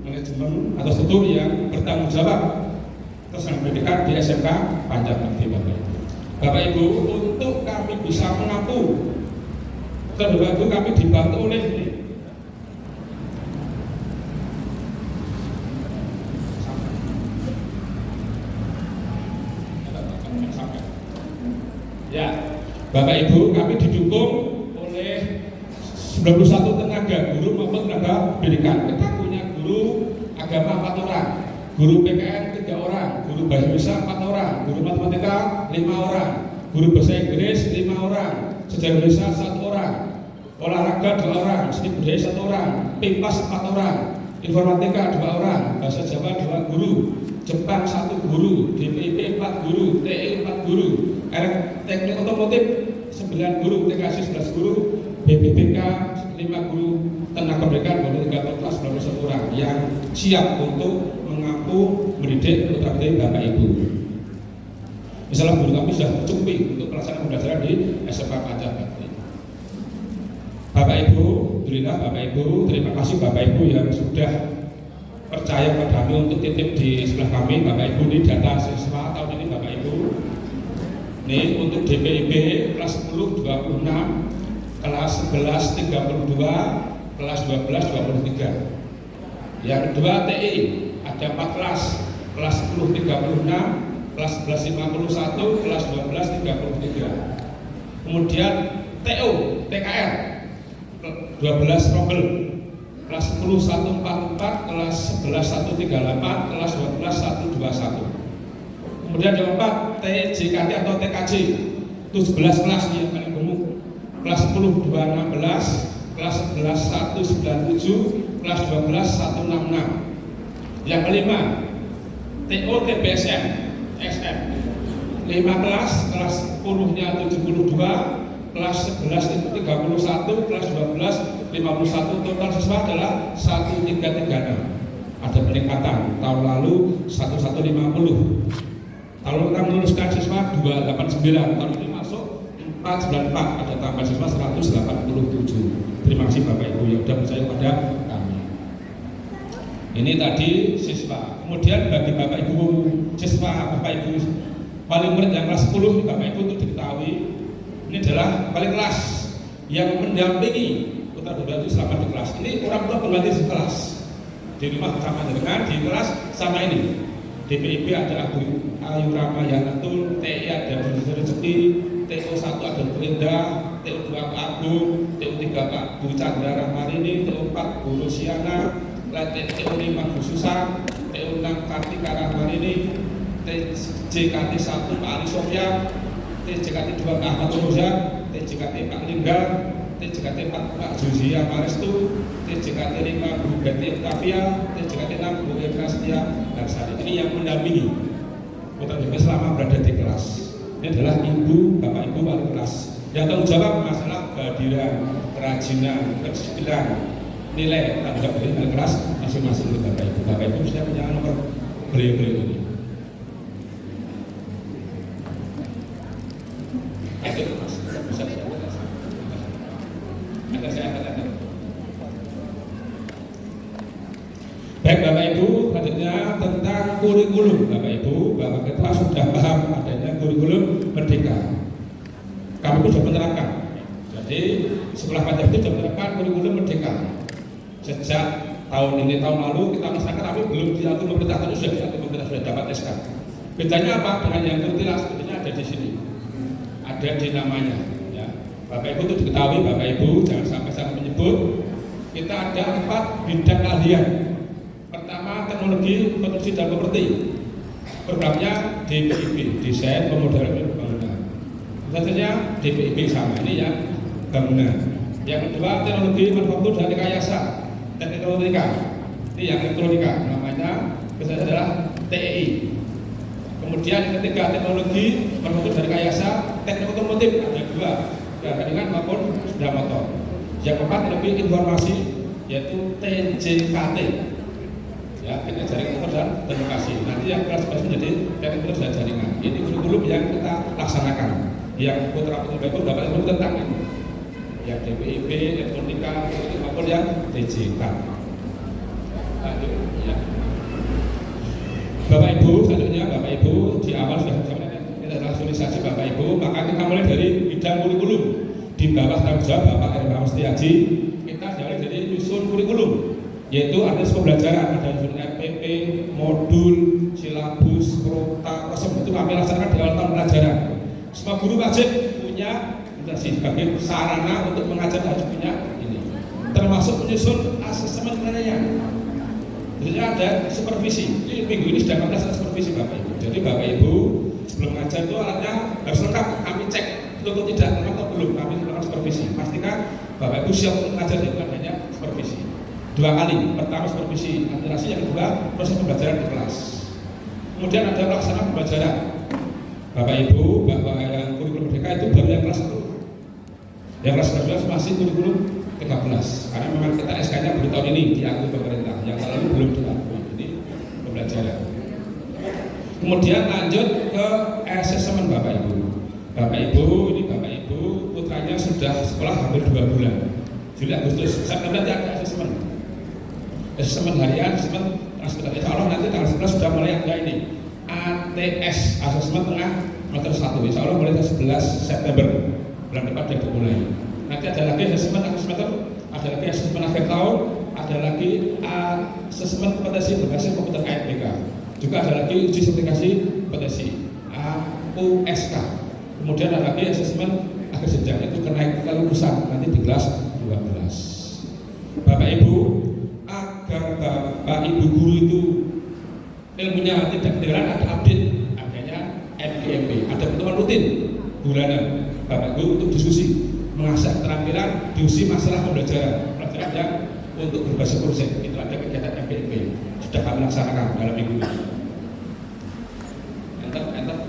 manajemen atau struktur yang bertanggung jawab atas pendidikan di SMK Panjang Bakti Bapak Ibu. Bapak Ibu, untuk kami bisa mengampu, dan Bapak Ibu kami dibantu oleh ini. Ya, Bapak Ibu, kami didukung oleh 91 tenaga guru maupun tenaga pendidikan. Kita punya guru agama 4 orang, guru PKN 3 orang, guru bahasa Indonesia 4 orang, guru matematika 5 orang, guru bahasa Inggris 5 orang, sejarah Indonesia 1 orang, olahraga 2 orang, seni budaya 1 orang, PIMPAS 4 orang, informatika 2 orang, bahasa Jawa 2 guru, Jepang 1 guru, DPIP 4 guru, TI 4 guru, teknik otomotif 9 guru, TKC 11 guru, BPBK 5 guru, tenaga pendidikan baru 3 kelas 91 orang yang siap untuk mengampu mendidik untuk traktir Bapak Ibu. Misalnya guru kami sudah tercukupi untuk pelaksanaan pembelajaran di SMK Panjang Bakti. Bapak Ibu, alhamdulillah Bapak Ibu, terima kasih Bapak Ibu yang sudah percaya pada kami untuk titip di sebelah kami. Bapak Ibu, ini data siswa tahun ini Bapak Ibu. Ini untuk DPIB kelas 10 26, kelas 11 32, kelas 12 23. Yang kedua TI ada 4 kelas 10 36, kelas 11 51, kelas 12 33. Kemudian TO TKR 12 Robel, kelas 10 144, kelas 11 138, kelas 12 121. Kemudian yang keempat TJKT atau TKJ 17 kelas yang paling gemuk, kelas 10 216, kelas 11 197, kelas 12 166. Yang kelima TO TBSM SM 5 kelas 10-nya 72, kelas 11 itu 31, kelas 12 51, total siswa adalah 1336. Ada peningkatan tahun lalu 1150. Kalau kita meluluskan siswa 289, tahun ini masuk 494 ada tambahan siswa 187. Terima kasih Bapak Ibu yang sudah percaya pada kami. Ini tadi siswa. Kemudian bagi Bapak Ibu siswa, Bapak Ibu paling murid yang kelas 10, Bapak Ibu untuk diketahui ini adalah paling kelas yang mendampingi putra putri itu selama di kelas. Ini orang tua pengganti di kelas. Di rumah sama dengan di kelas sama ini. DPIB ada Abu Ayu Ramayanatul, TI ada Bu Rezeki, TO1 ada Bu Indah, TO2 Pak Agung, TO3 Pak Bu Chandra Rahmarini, TO4 Bu Rosiana, TO5 Bu Susan, TO6 Kartika Rahmarini, TJKT 1 Pak Ali Sofyan, TJKT 2 Pak Ahmad Roza, TJKT Pak Lingga, TJKT 4 Pak Juzia Marestu, TJKT 5 Bu Betty Octavia, TJKT 6 Bu Irna Setia Darsari. Ini yang mendampingi putra putri selama berada di kelas. Ini adalah ibu, bapak ibu wali kelas yang tanggung jawab masalah kehadiran, kerajinan, kedisiplinan, nilai tanggung jawab dari wali kelas masing-masing bapak ibu. Bapak ibu sudah punya nomor beliau-beliau ini. Itu mas, bisa ada saya katakan. Baik Bapak Ibu, selanjutnya tentang kurikulum. Bapak Ibu, Bapak kita sudah paham adanya kurikulum Merdeka. Kami pun sudah menerapkan. Jadi sekolah Pancasila itu sudah menerapkan kurikulum Merdeka. Sejak tahun ini, tahun lalu kita melaksanakan, tapi belum diatur pemerintah, tapi sudah diatur pemerintah, sudah dapat SK. Bedanya apa dengan yang tertilas? Sebetulnya ada di sini, ada di namanya. Ya. Bapak Ibu itu diketahui, Bapak Ibu jangan sampai saya menyebut. Kita ada 4 bidang keahlian. Pertama, teknologi konstruksi dan properti. Programnya DPIB, desain pemodelan bangunan. Tentunya DPIB sama ini yang bangunan. Yang kedua, teknologi manufaktur dan rekayasa, teknologika. Ini yang elektronika, namanya biasanya adalah TEI. Kemudian yang ketiga, teknologi manufaktur dan rekayasa, teknik otomotif ada 2, ringan maupun sepeda motor. Yang keempat, teknologi informasi, yaitu TJKT. Ya, teknik jaringan dan komunikasi. Nanti yang kelas menjadi teknik dan jaringan. Ini kurikulum yang kita laksanakan. Yang putra putri itu dapat ilmu tentang ini. Yang DPIB, elektronika, maupun yang TJK. Lanjut, ya. Bapak Ibu, selanjutnya Bapak Ibu di awal sudah kita adalah sosialisasi Bapak Ibu. Maka kita mulai dari bidang kurikulum. Di bawah tanggung jawab Bapak Erwin Setiaji, kita mulai dari nyusun kurikulum. Yaitu artis pembelajaran, ada unsur RPP, modul, silabus, prota, itu kami laksanakan di awal tahun pelajaran. Semua guru wajib punya sebagai sarana untuk mengajar harus punya ini. Termasuk menyusun asesmen penilaian. Jadi ada supervisi. Ini minggu ini sudah melaksanakan supervisi Bapak Ibu. Jadi Bapak Ibu sebelum mengajar itu alatnya harus lengkap. Kami cek untuk tidak atau belum. Kami melakukan supervisi. Pastikan Bapak Ibu siap untuk mengajar itu adanya supervisi. 2 kali. Pertama supervisi administrasi, yang kedua proses pembelajaran di kelas. Kemudian ada pelaksanaan pembelajaran. Bapak Ibu, bahwa yang kurikulum Merdeka itu baru yang kelas 1. Yang kelas 12 masih kurikulum 13. Karena memang kita SK-nya baru tahun ini diakui pemerintah. Yang lalu belum diakui. Ini pembelajaran. Kemudian lanjut ke asesmen Bapak Ibu. Bapak Ibu, ini Bapak Ibu putranya sudah sekolah hampir 2 bulan. Juli Agustus. September ada asesmen. Asesmen harian, asesmen transportasi. Insya Allah nanti tanggal 11 sudah mulai ada ini ATS, asesmen tengah semester 1. Insya Allah mulai tanggal 11 September bulan depan sudah dimulai. Nanti ada lagi asesmen akhir semester, ada lagi asesmen akhir tahun, ada lagi asesmen kompetensi berbasis komputer KMBK. Juga ada lagi uji sertifikasi kompetensi AUSK. Kemudian ada lagi asesmen akhir jenjang, itu kenaikan kelulusan nanti di kelas 12. Bapak Ibu, agar Bapak Ibu guru itu ilmunya tidak ketinggalan, ada update, adanya MDMP, ada pertemuan rutin bulanan Bapak Ibu untuk diskusi, mengasah keterampilan, diskusi masalah pembelajaran yang untuk berbasis kursen. Itu ada kegiatan MDMP, sudah kami laksanakan dalam minggu ini. Enter.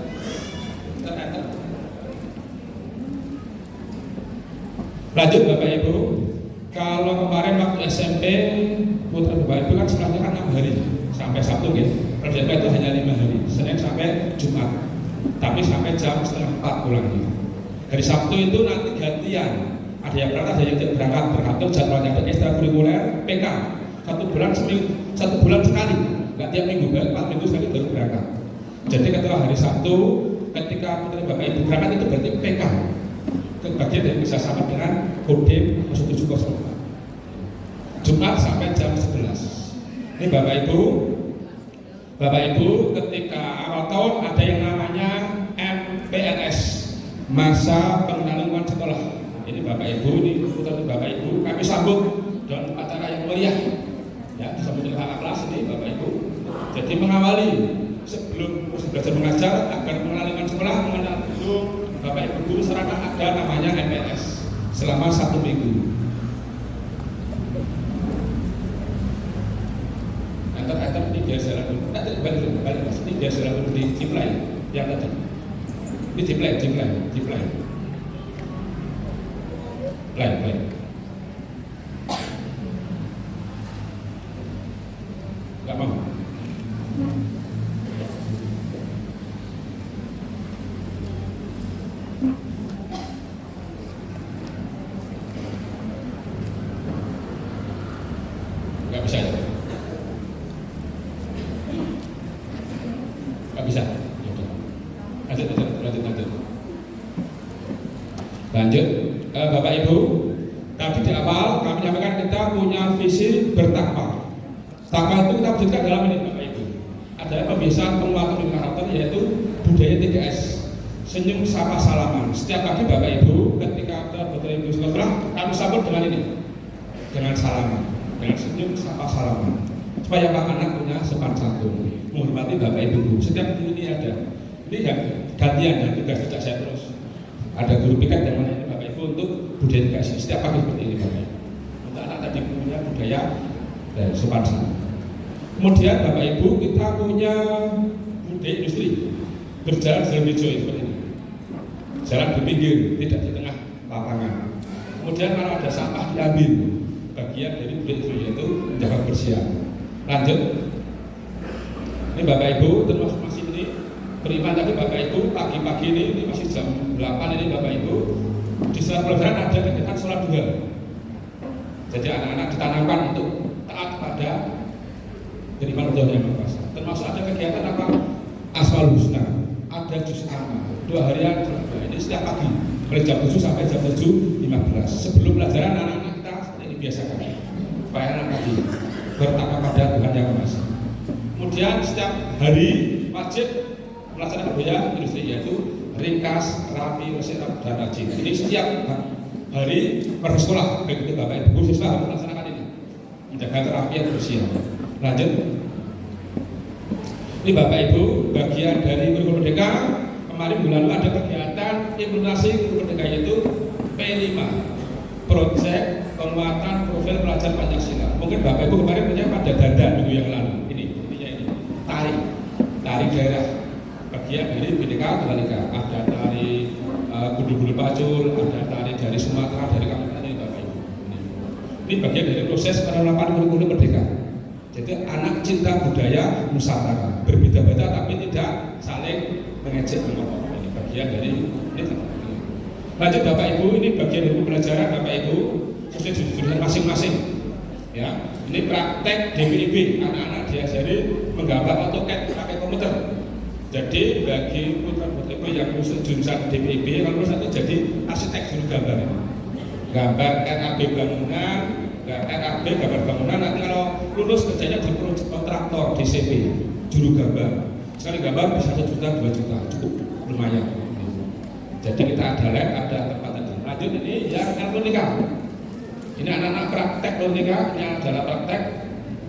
Lanjut Bapak Ibu. Kalau kemarin waktu SMP putra Bapak Ibu kan sekolahnya kan 6 hari sampai Sabtu gitu. Kalau SMP itu hanya 5 hari, Senin sampai Jumat. Tapi sampai jam 3:30 pulang gitu. Hari Sabtu itu nanti gantian. Ada yang berangkat, ada yang tidak berangkat, tergantung jadwalnya. Ada ekstrakurikuler PK 1 bulan sekali, nggak tiap minggu, 4 minggu sekali baru berangkat. Jadi ketika hari Sabtu, ketika putri bapak ibu berangkat itu berarti PK, bagian dari kerjasama dengan Kodim 0704. Jumat sampai jam 11. Ini Bapak Ibu, ketika awal tahun ada yang namanya MPLS, masa pengenalan lingkungan sekolah. Ini Bapak Ibu, ini putra Bapak Ibu, kami sambut dengan acara yang meriah. Ya, disambut dengan kakak kelas ini Bapak Ibu. Jadi mengawali sebelum belajar mengajar agar mengenal lingkungan sekolah, mengenal gedung, Bapak Ibu guru sarana ada namanya MPLS selama 1 minggu. Antar ini biasa lalu, balik mas, ini biasa lalu di Ciplay yang tadi. Ini Ciplay. Play. Gak mau. Gak bisa ya? Gak bisa? Lanjut. Bapak Ibu, tadi di awal kami menyampaikan kita punya visi bertakwa. Takwa itu kita wujudkan dalam ini Bapak Ibu. Ada pembiasaan penguatan karakter yaitu budaya 3S. Senyum, sapa, salaman. Setiap pagi Bapak Ibu ketika kita bertemu di sekolah, kami sambut dengan ini, dengan salaman, dengan senyum, sapa, salaman. Supaya anak punya sopan santun, menghormati Bapak Ibu. Setiap guru ini ada. Ini ya gantian dan tugas tidak saya terus. Ada guru piket yang mana ini Bapak Ibu untuk budaya 3S. Setiap pagi seperti ini Bapak Ibu. Untuk anak tadi punya budaya dan sopan santun. Kemudian Bapak Ibu kita punya budaya industri, berjalan jalan hijau seperti ini. Jalan di pinggir, tidak di tengah lapangan. Kemudian kalau ada sampah diambil, bagian dari budaya industri yaitu menjaga kebersihan. Lanjut. Ini Bapak Ibu termasuk masih ini beriman tadi Bapak Ibu pagi-pagi ini masih jam 8 ini Bapak Ibu di saat pelajaran ada kegiatan sholat duha. Jadi anak-anak ditanamkan untuk taat pada beriman Allah yang Maha Kuasa. Termasuk ada kegiatan apa? Asmaul Husna, ada juz amma, 2 harian ini setiap pagi mulai jam 7 sampai jam 7.15. Sebelum pelajaran anak-anak kita seperti ini biasakan supaya anak tadi bertakwa pada Tuhan yang Maha Kuasa. Kemudian setiap hari wajib melaksanakan budaya industri yaitu ringkas, rapi, bersih, dan rajin. Ini setiap hari per sekolah, baik itu Bapak Ibu siswa harus melaksanakan ini, menjaga kerapian bersih. Lanjut. Ini Bapak Ibu bagian dari kurikulum merdeka. Kemarin bulan lalu ada kegiatan implementasi kurikulum merdeka yaitu P5, Proyek Penguatan Profil Pelajar Pancasila. Mungkin Bapak Ibu kemarin punya pada dada minggu yang lalu. Ini tari daerah. Bagian dari Bhinneka Tunggal Ika. Ada tari Gunung Pacul, ada tari dari Sumatera, dari Kalimantan ini Bapak Ibu. Ini bagian dari proses penerapan kurikulum merdeka. Jadi anak cinta budaya Nusantara, berbeda-beda tapi tidak saling mengejek menyokong. Ini bagian dari ini. Lanjut Bapak Ibu, ini bagian dari pembelajaran Bapak Ibu sesuai jurusan masing-masing. Ya, ini praktek DPIB, anak-anak diajari menggambar AutoCAD pakai komputer. Jadi bagi putra-putri yang khusus jurusan DPIB, kalau lulus itu jadi arsitek juru gambar. Gambar RAB bangunan, RAB gambar bangunan. Nanti kalau lulus kerjanya di proyek kontraktor DCP, juru gambar. Sekali gambar bisa 1 juta, 2 juta, cukup lumayan. Jadi kita ada lab, ada tempat tadi. Lanjut ini yang elektronika. Ini anak-anak praktek elektronika, ini adalah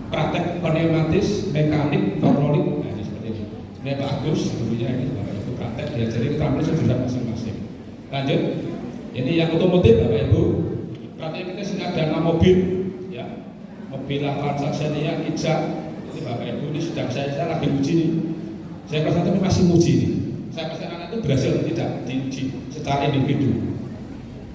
praktek pneumatis, mekanik, hidrolik. Nah, ini seperti ini. Ini Pak Agus, dulunya ini Bapak Ibu praktek diajari keterampilan jurusan masing-masing. Lanjut. Ini yang otomotif Bapak Ibu. Praktek kita sini ada 6 mobil, ya. Mobil Avanza Xenia, Kijang. Ini Bapak Ibu ini sedang saya lagi uji nih. Saya kelas 1 masih uji nih. Saya pasti anak itu berhasil tidak diuji secara individu.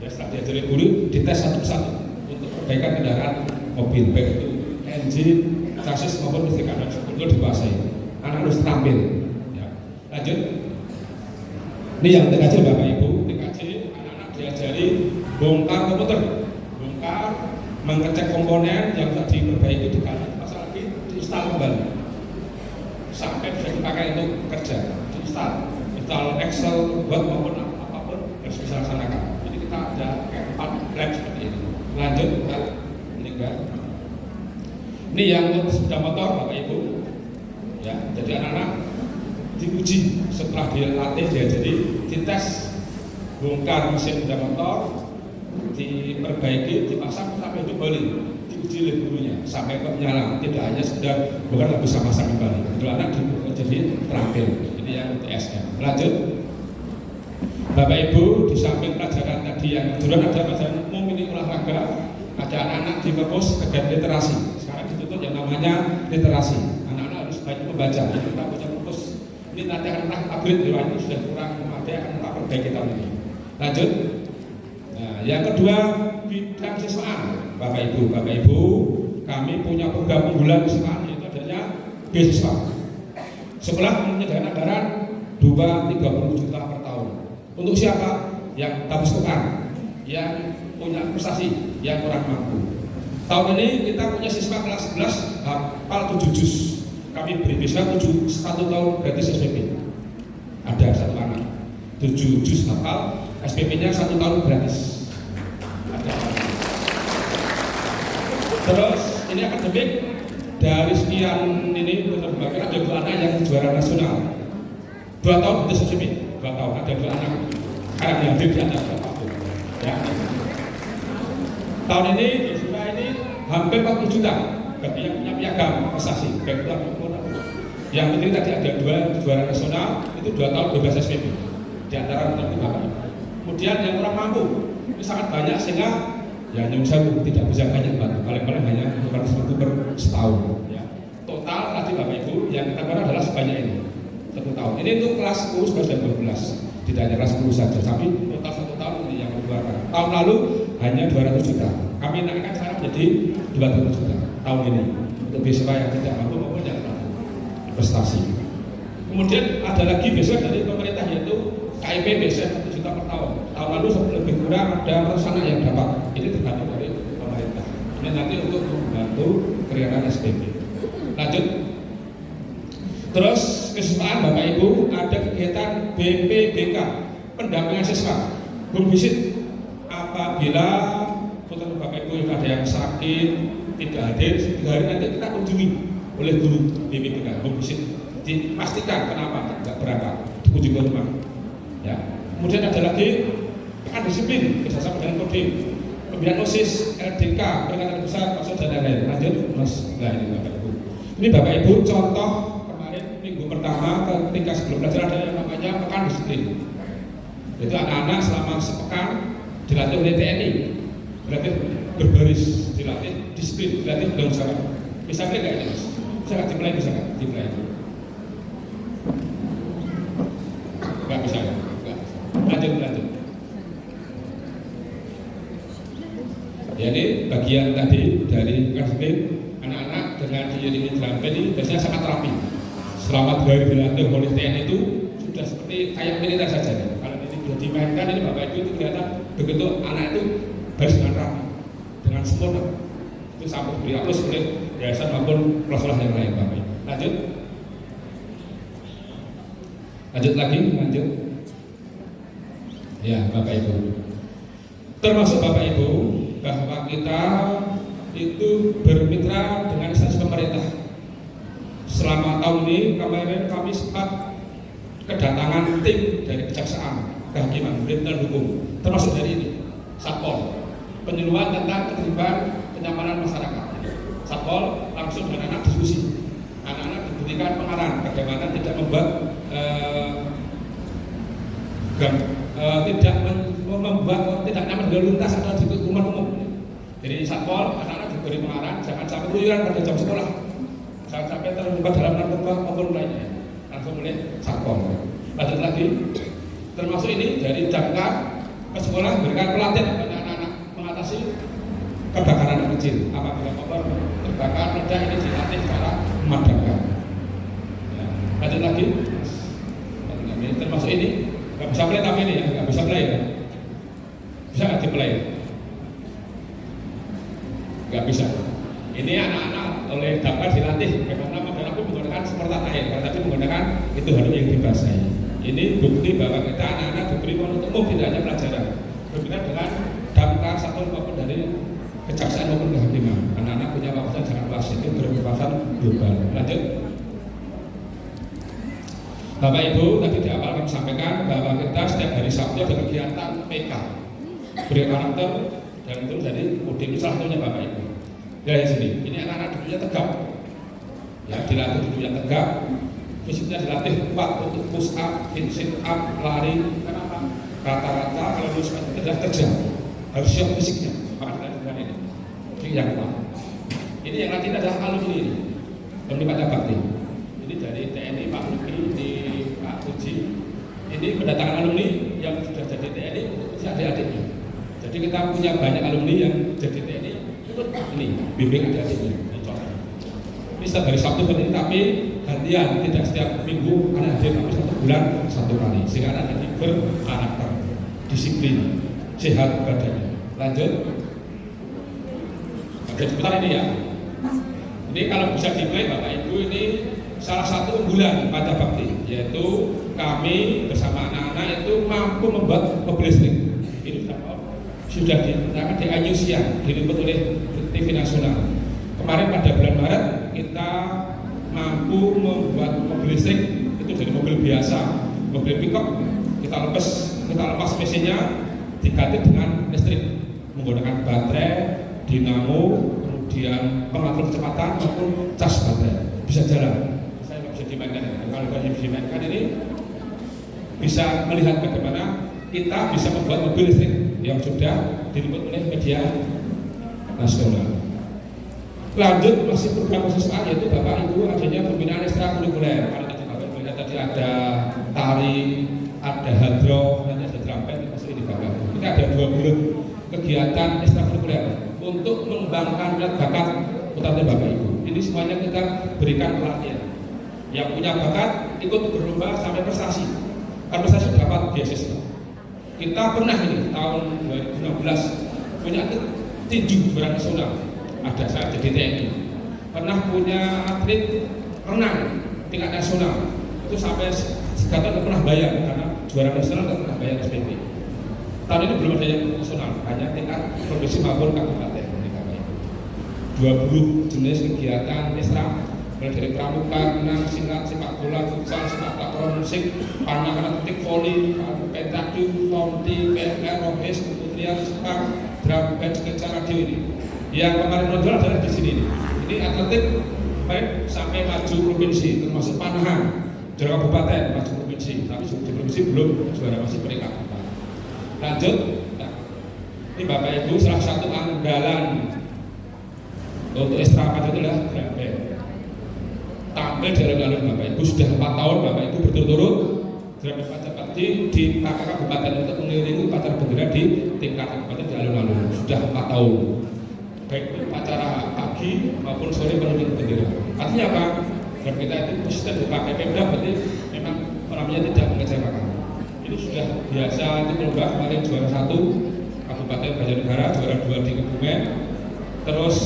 Ya, setelah diajari guru dites satu-satu untuk perbaikan kendaraan mobil, baik itu engine, chassis maupun listrik ada betul dikuasai. Anak harus terampil. Ya. Lanjut. Ini yang TKJ Bapak Ibu, TKJ bongkar komputer, bongkar, mengecek komponen yang sudah diperbaiki, diganti, pasang lagi, diinstal kembali sampai bisa dipakai untuk kerja, diinstal, install Excel, Word maupun apapun harus bisa laksanakan. Jadi kita ada kayak 4 lab seperti ini. Lanjut, ini kan. Ini yang untuk sepeda motor, Bapak Ibu. Ya, jadi anak-anak diuji setelah dilatih dia jadi dites, bongkar mesin sepeda motor, diperbaiki, dipasang sampai itu balik, diuji oleh gurunya sampai kok nyala, tidak hanya sekedar bukan bisa pasang kembali. Itu anak jadi terampil. Ini yang TSM. Lanjut, Bapak Ibu, di samping pelajaran tadi yang duluan ada pelajaran umum ini olahraga, ada anak-anak di kampus kegiatan literasi. Sekarang dituntut yang namanya literasi. Anak-anak harus banyak membaca. Ini kita punya kampus. Ini nanti akan upgrade, ini sudah kurang memadai, akan kita perbaiki tahun ini. Lanjut. Nah, yang kedua, bidang siswaan. Bapak Ibu, kami punya program unggulan siswaan, yaitu adanya beasiswa. Sekolah menyediakan anggaran 2-30 juta per tahun. Untuk siapa? Yang tabus Quran, yang punya prestasi, yang kurang mampu. Tahun ini kita punya siswa kelas 11 hafal 7 juz. Kami beri beasiswa 1 tahun gratis SPP. Ada satu anak 7 juz hafal, SPP-nya 1 tahun gratis. Ada. Terus ini akademik, dari sekian ini berbagai ada 2 anak yang juara nasional. 2 tahun gratis SPP. 2 tahun ada 2 anak. Sekarang yang di atas berapa? Ya. Tahun ini beasiswa ini hampir 40 juta bagi yang punya piagam prestasi. Yang penting tadi ada 2 juara nasional, itu 2 tahun bebas SPP di antara teman Bapak. Kemudian yang kurang mampu ini sangat banyak sehingga ya nyuwun sewu tidak bisa banyak bantu, paling-paling hanya 100.000 per setahun. Ya. Total tadi Bapak Ibu yang kita keluarkan adalah sebanyak ini 1 tahun. Ini untuk kelas 10, 11 dan 12. Tidak hanya kelas 10 saja, tapi total 1 tahun ini yang dikeluarkan. Tahun lalu hanya 200 juta. Kami naikkan sekarang menjadi 200 juta tahun ini untuk beasiswa yang tidak mampu maupun yang mampu prestasi. Kemudian ada lagi beasiswa dari pemerintah yaitu KIP beasiswa 1 juta per tahun. Tahun lalu lebih kurang ada ratusan yang dapat. Ini tergantung dari pemerintah. Ini nanti untuk membantu kegiatan SPP. Lanjut. Terus kesempatan Bapak Ibu ada kegiatan BPBK pendampingan siswa home visit. Apabila putra Bapak Ibu ada yang sakit tidak hadir 3 hari nanti kita kunjungi oleh guru BPBK home visit, dipastikan kenapa tidak berangkat, dikunjungi ke rumah. Ya. Kemudian ada lagi pekan disiplin kerjasama dengan Kodim, pembinaan OSIS, LDK, peringatan besar, maksud dan lain-lain. Lanjut Mas. Nah ini Bapak Ibu. Ini Bapak Ibu contoh minggu pertama ketika sebelum belajar ada yang namanya pekan disiplin. Itu anak-anak selama sepekan dilatih oleh TNI, berarti berbaris, dilatih disiplin, dilatih bertanggung jawab. Bisa nggak ini Mas? Bisa nggak dimulai? Bisa nggak dimulai? Nggak bisa ya? Lanjut. Ya ini bagian tadi dari pekan disiplin. Anak-anak dengan diiringi drum band ini biasanya sangat rapi. Selama 2 hari dilatih oleh TNI itu sudah seperti kayak militer saja. Kalau ini sudah dimainkan ini Bapak Ibu itu kelihatan begitu anak itu baris dengan rapi, dengan sempurna. Itu sampai beri aplaus oleh yayasan maupun kelas-kelas yang lain Bapak Ibu. Lanjut lagi. Ya Bapak Ibu. Termasuk Bapak Ibu bahwa kita itu bermitra dengan instansi pemerintah. Selama tahun ini kemarin kami sempat kedatangan tim dari kejaksaan, kehakiman, dan hukum, termasuk dari ini Satpol, penyuluhan tentang keterlibatan kenyamanan masyarakat. Satpol langsung dengan anak diskusi, anak-anak diberikan pengarahan bagaimana tidak membuat tidak nyaman lalu lintas atau di rumah umum. Jadi Satpol anak-anak diberi pengarahan jangan sampai keluyuran pada jam sekolah. Jangan sampai terlibat dalam narkoba maupun lainnya. Langsung mulai Satpol. Lanjut lagi, termasuk ini dari damkar ke sekolah memberikan pelatihan kepada anak-anak mengatasi kebakaran kecil. Apabila kompor terbakar, meledak ini dilatih cara memadamkan. Ya. Lanjut lagi, termasuk ini nggak bisa play tapi ini ya nggak bisa play ya. Bisa nggak di play? nggak bisa. Ini anak-anak oleh dapat dilatih karena modal aku menggunakan supportan air, karena tadi menggunakan itu harus yang dibasahi. Ini bukti bahwa kita anak-anak diberi untuk umum, tidak hanya pelajaran. Berbeda dengan damkar satu maupun dari kejaksaan maupun kehakiman. Anak-anak punya wawasan jangan luas, itu berwawasan global. Lanjut. Bapak Ibu, tadi di awal kami sampaikan bahwa kita setiap hari Sabtu ada kegiatan PK, beri karakter, dan itu dari UDM salah satunya Bapak Ibu. Dari sini, ini anak-anak duduknya tegak, ya dilatih duduknya tegak, fisiknya dilatih kuat untuk push up, sit up, lari. Kenapa? Rata-rata kalau lulus tidak kerja, harus siap fisiknya. Maka dengan ini, ini yang kuat. Ini yang nanti adalah alumni ini, alumni Pak Bakti. Ini dari TNI Pak Luki di Pak Uji. Ini mendatangkan alumni yang sudah jadi TNI untuk adik-adiknya. Jadi kita punya banyak alumni yang jadi TNI. Ini bimbing adik-adiknya. Ini setiap hari Sabtu ini, tapi gantian, tidak setiap minggu, karena hadir kami 1 bulan 1 kali. Sehingga anak jadi berkarakter, disiplin, sehat badannya. Lanjut. Oke, sebentar ini ya. Ini kalau bisa dimulai Bapak Ibu, ini salah satu unggulan pada Bakti, yaitu kami bersama anak-anak itu mampu membuat mobil listrik. Ini sudah digunakan di Ayusia, diliput oleh TV nasional. Kemarin pada bulan Maret kita mampu membuat mobil listrik itu dari mobil biasa, mobil pickup kita lepas mesinnya diganti dengan listrik menggunakan baterai, dinamo, kemudian pengatur kecepatan maupun cas baterai, bisa jalan. Saya nggak bisa dimainkan. Kalau bisa dimainkan ini bisa melihat bagaimana kita bisa membuat mobil listrik yang sudah diliput oleh media nasional. Lanjut, masih program mahasiswa, yaitu Bapak Ibu adanya pembinaan ekstrakurikuler. Kalau tadi Bapak melihat tadi ada tari, ada hadroh, nanti ada drum band, masuk ini Bapak. Ini ada 20 kegiatan ekstrakurikuler untuk mengembangkan minat bakat utama Bapak Ibu. Ini semuanya kita berikan pelatihan. Yang punya bakat ikut berlomba sampai prestasi. Kalau prestasi dapat beasiswa. Kita pernah ini tahun 2016 punya tinju juara nasional. Ada saya jadi TNI. Pernah punya atlet renang tingkat nasional. Itu sampai sekarang tidak pernah bayar karena juara nasional tidak pernah bayar SPP. Tahun ini belum ada yang nasional, hanya tingkat provinsi maupun kabupaten. 20 jenis kegiatan ekstra, mulai dari pramuka, renang, silat, sepak bola, futsal, sepak takraw, musik, panah, atletik, voli, pentathlon, lonti, PLR, rohis, keputrian, Jepang, drum band, sketsa radio ini. Yang kemarin nonton adalah di sini. Ini atletik baik sampai maju provinsi, termasuk panahan, juara kabupaten, maju provinsi, tapi di provinsi belum juara, masih peringkat 4. Lanjut, nah, ini Bapak Ibu salah satu anggaran untuk ekstra pada itu adalah drum band. Tampil di alun-alun Bapak Ibu sudah 4 tahun Bapak Ibu berturut-turut drum band Pada Bakti di kabupaten untuk mengiringi upacara bendera di tingkat kabupaten di alun-alun sudah 4 tahun. Baik upacara pagi maupun sore penunjukan bendera. Artinya apa? Dan kita itu konsisten dipakai Pemda, berarti memang orangnya tidak mengecewakan. Ini sudah biasa itu lomba, kemarin juara 1 Kabupaten Banjarnegara, juara 2 di Kebumen, terus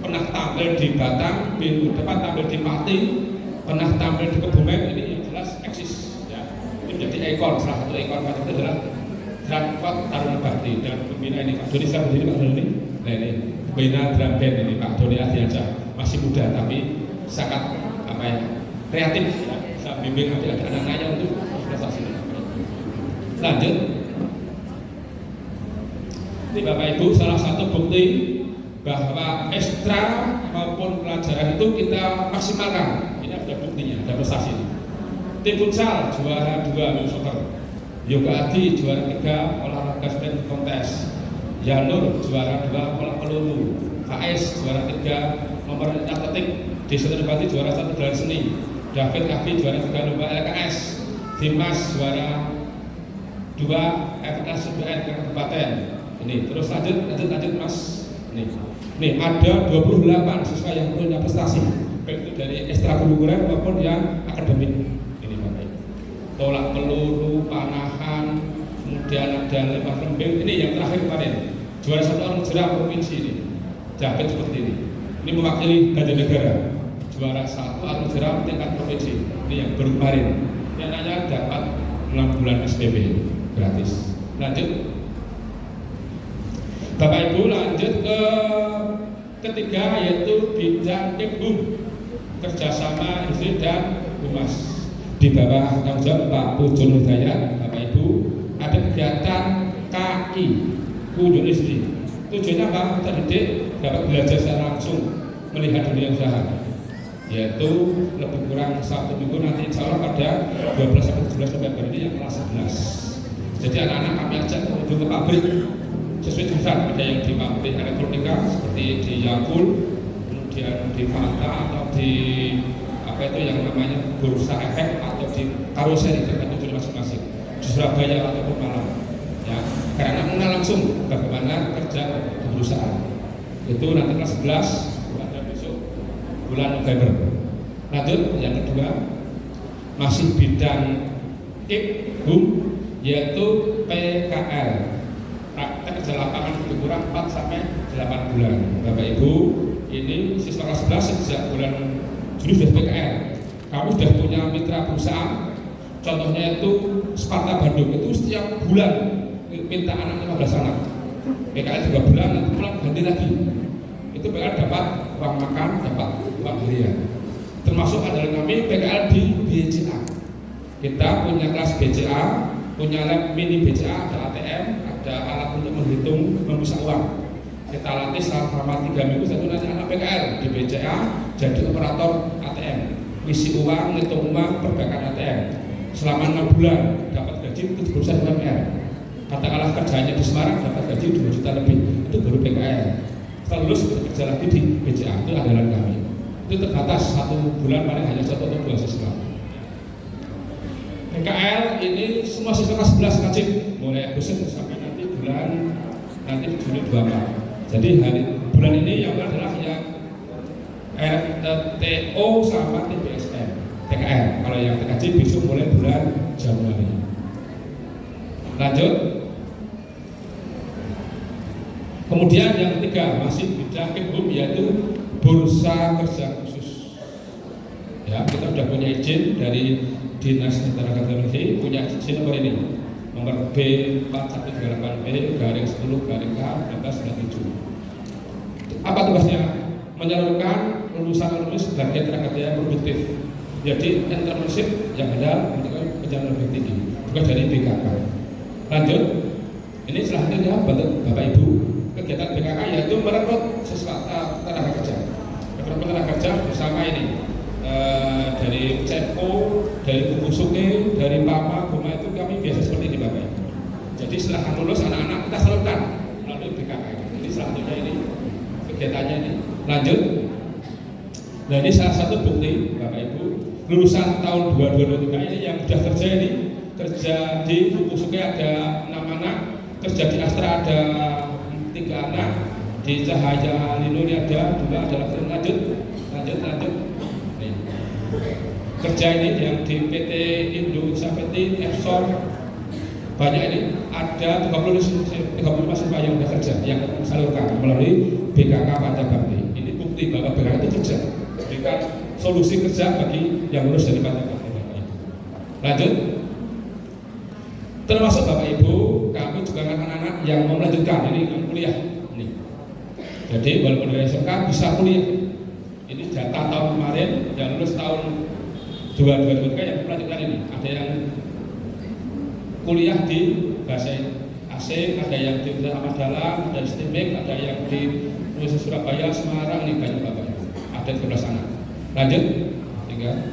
pernah tampil di Batang, minggu depan tampil di Pati, pernah tampil di Kebumen. Ini yang jelas eksis. Ya. Ini menjadi ekor, salah satu ekor macam itu adalah Dramkot Taruna Bakti dan pembina ini Pak Doni, saya berdiri Pak Doni. Nah ini pembina drum band ini Pak Doni Adiansyah, masih muda tapi sangat apa ya, kreatif. Ya. Saya bimbing anak-anaknya untuk prestasi. Lanjut. Ini Bapak Ibu salah satu bukti bahwa ekstra maupun pelajaran itu kita maksimalkan. Ini ada buktinya, ada prestasi. Tim futsal juara 2 soccer, Yoga Adi juara 3 olahraga sprint kontes, Yanur juara 2 bola peluru, KS juara 3 nomor atletik, Desa Terbati juara 1 gelar seni, David Kavi juara 3 lomba LKS, Dimas juara 2 FKS UBN Kabupaten. Ini terus lanjut Mas. Nih ada 28 siswa yang punya prestasi, baik itu dari ekstrakurikuler maupun yang akademik. Ini Bapak Ibu. Tolak peluru, panahan, kemudian ada lempar lembing. Ini yang terakhir kemarin juara 1 orang jerak provinsi ini. jaket seperti ini. Ini mewakili Banjarnegara, juara 1 atau jeram tingkat provinsi. Ini yang baru kemarin. Yang nanya dapat 6 bulan SPP gratis. Lanjut, Bapak Ibu, lanjut ke ketiga, yaitu bidang Kebun, kerjasama industri dan humas. Di bawah tanggung jawab Pak Pujon Hidayat, Bapak Ibu, ada kegiatan KI, kunjungan industri. Tujuannya apa? Kita didik dapat belajar secara langsung melihat dunia usaha, yaitu lebih kurang 1 minggu nanti insya Allah pada 12-17 November ini yang kelas 11. Jadi anak-anak kami ajak menuju ke pabrik sesuai jurusan, ada yang di pabrik elektronika seperti di Yakul, kemudian di Fanta atau di apa itu yang namanya bursa efek atau di karoseri tergantung tujuan masing-masing, di Surabaya ataupun Malang. Ya, karena mengenal langsung bagaimana kerja di perusahaan. Itu nanti kelas 11 pada besok bulan November. Lanjut, yang kedua masih bidang Kebun, yaitu PKL, praktek kerja lapangan lebih kurang 4-8 bulan. Bapak Ibu, ini siswa kelas 11 sejak bulan Juli sudah PKL. Kami sudah punya mitra perusahaan, contohnya itu Sparta Bandung, itu setiap bulan minta anak 15 anak. PKL 3 bulan, nanti pulang ganti lagi. Itu PKL dapat uang makan, dapat uang harian. Termasuk adalah kami PKL di BCA. Kita punya kelas BCA, punya lab mini BCA, ada ATM, ada alat untuk menghitung, memisah uang. Kita latih selama 3 minggu, satu nanti anak PKL di BCA jadi operator ATM, isi uang, ngitung uang, perbaikan ATM. Selama 6 bulan dapat gaji 70% UMR. Katakanlah kerjanya di Semarang dapat gaji 2 juta lebih, itu baru PKL. Setelah lulus bisa kerja lagi di BCA, itu andalan kami. Itu terbatas 1 bulan, paling hanya 1 atau 2 siswa. PKL ini semua siswa kelas 11 wajib mulai Agustus sampai nanti bulan Juni 24. Jadi bulan ini yang adalah yang TO sama TBSM PKL. Kalau yang TKJ besok mulai bulan Januari. Lanjut. Kemudian yang ketiga masih bidang Kebun, yaitu bursa kerja khusus. Ya, kita sudah punya izin dari Dinas Tenaga Kerja, punya izin nomor ini, nomor B4138B/10/K/1997. Apa tugasnya? Menyalurkan lulusan sebagai tenaga kerja yang produktif. Jadi entrepreneurship yang ada untuk pencapaian lebih tinggi, juga dari BKK. Lanjut, ini selanjutnya Bapak Ibu, kegiatan BKK yaitu merekrut siswa tenaga kerja. Merekrut tenaga kerja bersama ini dari CEPO, dari Kubusuke, dari Pama, Goma, itu kami biasa seperti ini Bapak Ibu. Jadi setelah lulus anak-anak kita salurkan melalui BKK. Ini selanjutnya ini kegiatannya ini. Lanjut. Nah ini salah satu bukti Bapak Ibu, lulusan tahun 2023 ini yang sudah kerja ini, kerja di Kubusuke ada 6 anak, kerja di Astra ada 3 anak, di Cahaya Linuri ada 2, ada lanjut. Nih. Kerja ini yang di PT Indo Sapeti, Epson, banyak ini, ada 35 siswa yang sudah kerja, yang disalurkan melalui BKK Pancabakti. Ini bukti bahwa BKK itu kerja, berikan solusi kerja bagi yang lulus dari Pancabakti. Lanjut. Termasuk Bapak Ibu, kami juga anak-anak yang mau melanjutkan ini yang kuliah. Ini. Jadi walaupun dari SMK bisa kuliah. Ini data tahun kemarin yang lulus tahun 2023 yang melanjutkan ini. Ada yang kuliah di bahasa asing, ada yang di Ahmad Dahlan, ada yang STIMIK, ada yang di Universitas Surabaya, Semarang, ini banyak Bapak Ibu. Ada 13 anak. Lanjut, tinggal.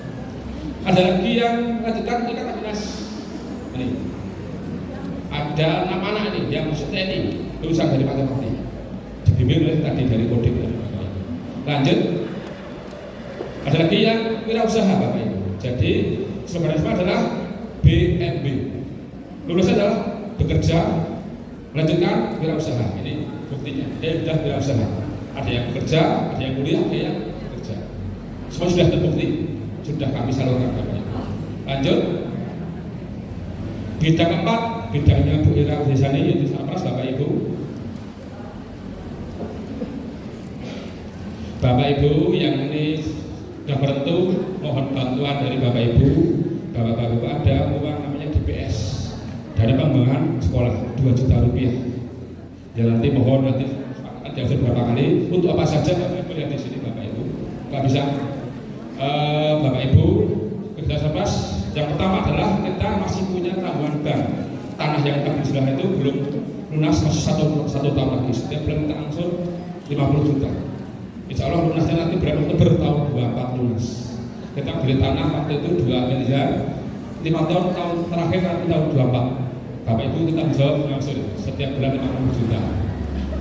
Ada lagi yang melanjutkan tingkat Dinas. Ini. Ada 6 anak ini yang masuk TNI, lulusan dari Pancabakti. Dibimbing oleh tadi dari Kodim. Lanjut. Ada lagi yang wirausaha Bapak Ibu. Jadi sebenarnya adalah BMB. Lulusnya adalah bekerja, melanjutkan wirausaha. Ini buktinya. Dia sudah wirausaha. Ada yang bekerja, ada yang kuliah, ada yang bekerja. Semua sudah terbukti, sudah kami salurkan Bapak Ibu. Lanjut. Bidang keempat, bidangnya Bu Ira Desani, yaitu Sapras Bapak Ibu. Bapak Ibu yang ini sudah merentu, mohon bantuan dari Bapak Ibu. Bapak-Bapak ada uang namanya DPS, dana pengembangan sekolah 2 juta rupiah. Ya nanti mohon nanti diatur berapa kali untuk apa saja Bapak Ibu lihat di sini Bapak Ibu. Kalau bisa Bapak Ibu kita sebas. Yang pertama adalah kita masih punya tabungan bank. Tanah yang kita beli sebelah itu belum lunas, masih satu tahun lagi. Setiap bulan kita angsur 50 juta. Insya Allah lunasnya nanti bulan Oktober tahun 24 lunas. Kita beli tanah waktu itu 2 miliar. 5 tahun terakhir nanti tahun 24. Bapak Ibu kita bisa mengangsur setiap bulan 50 juta.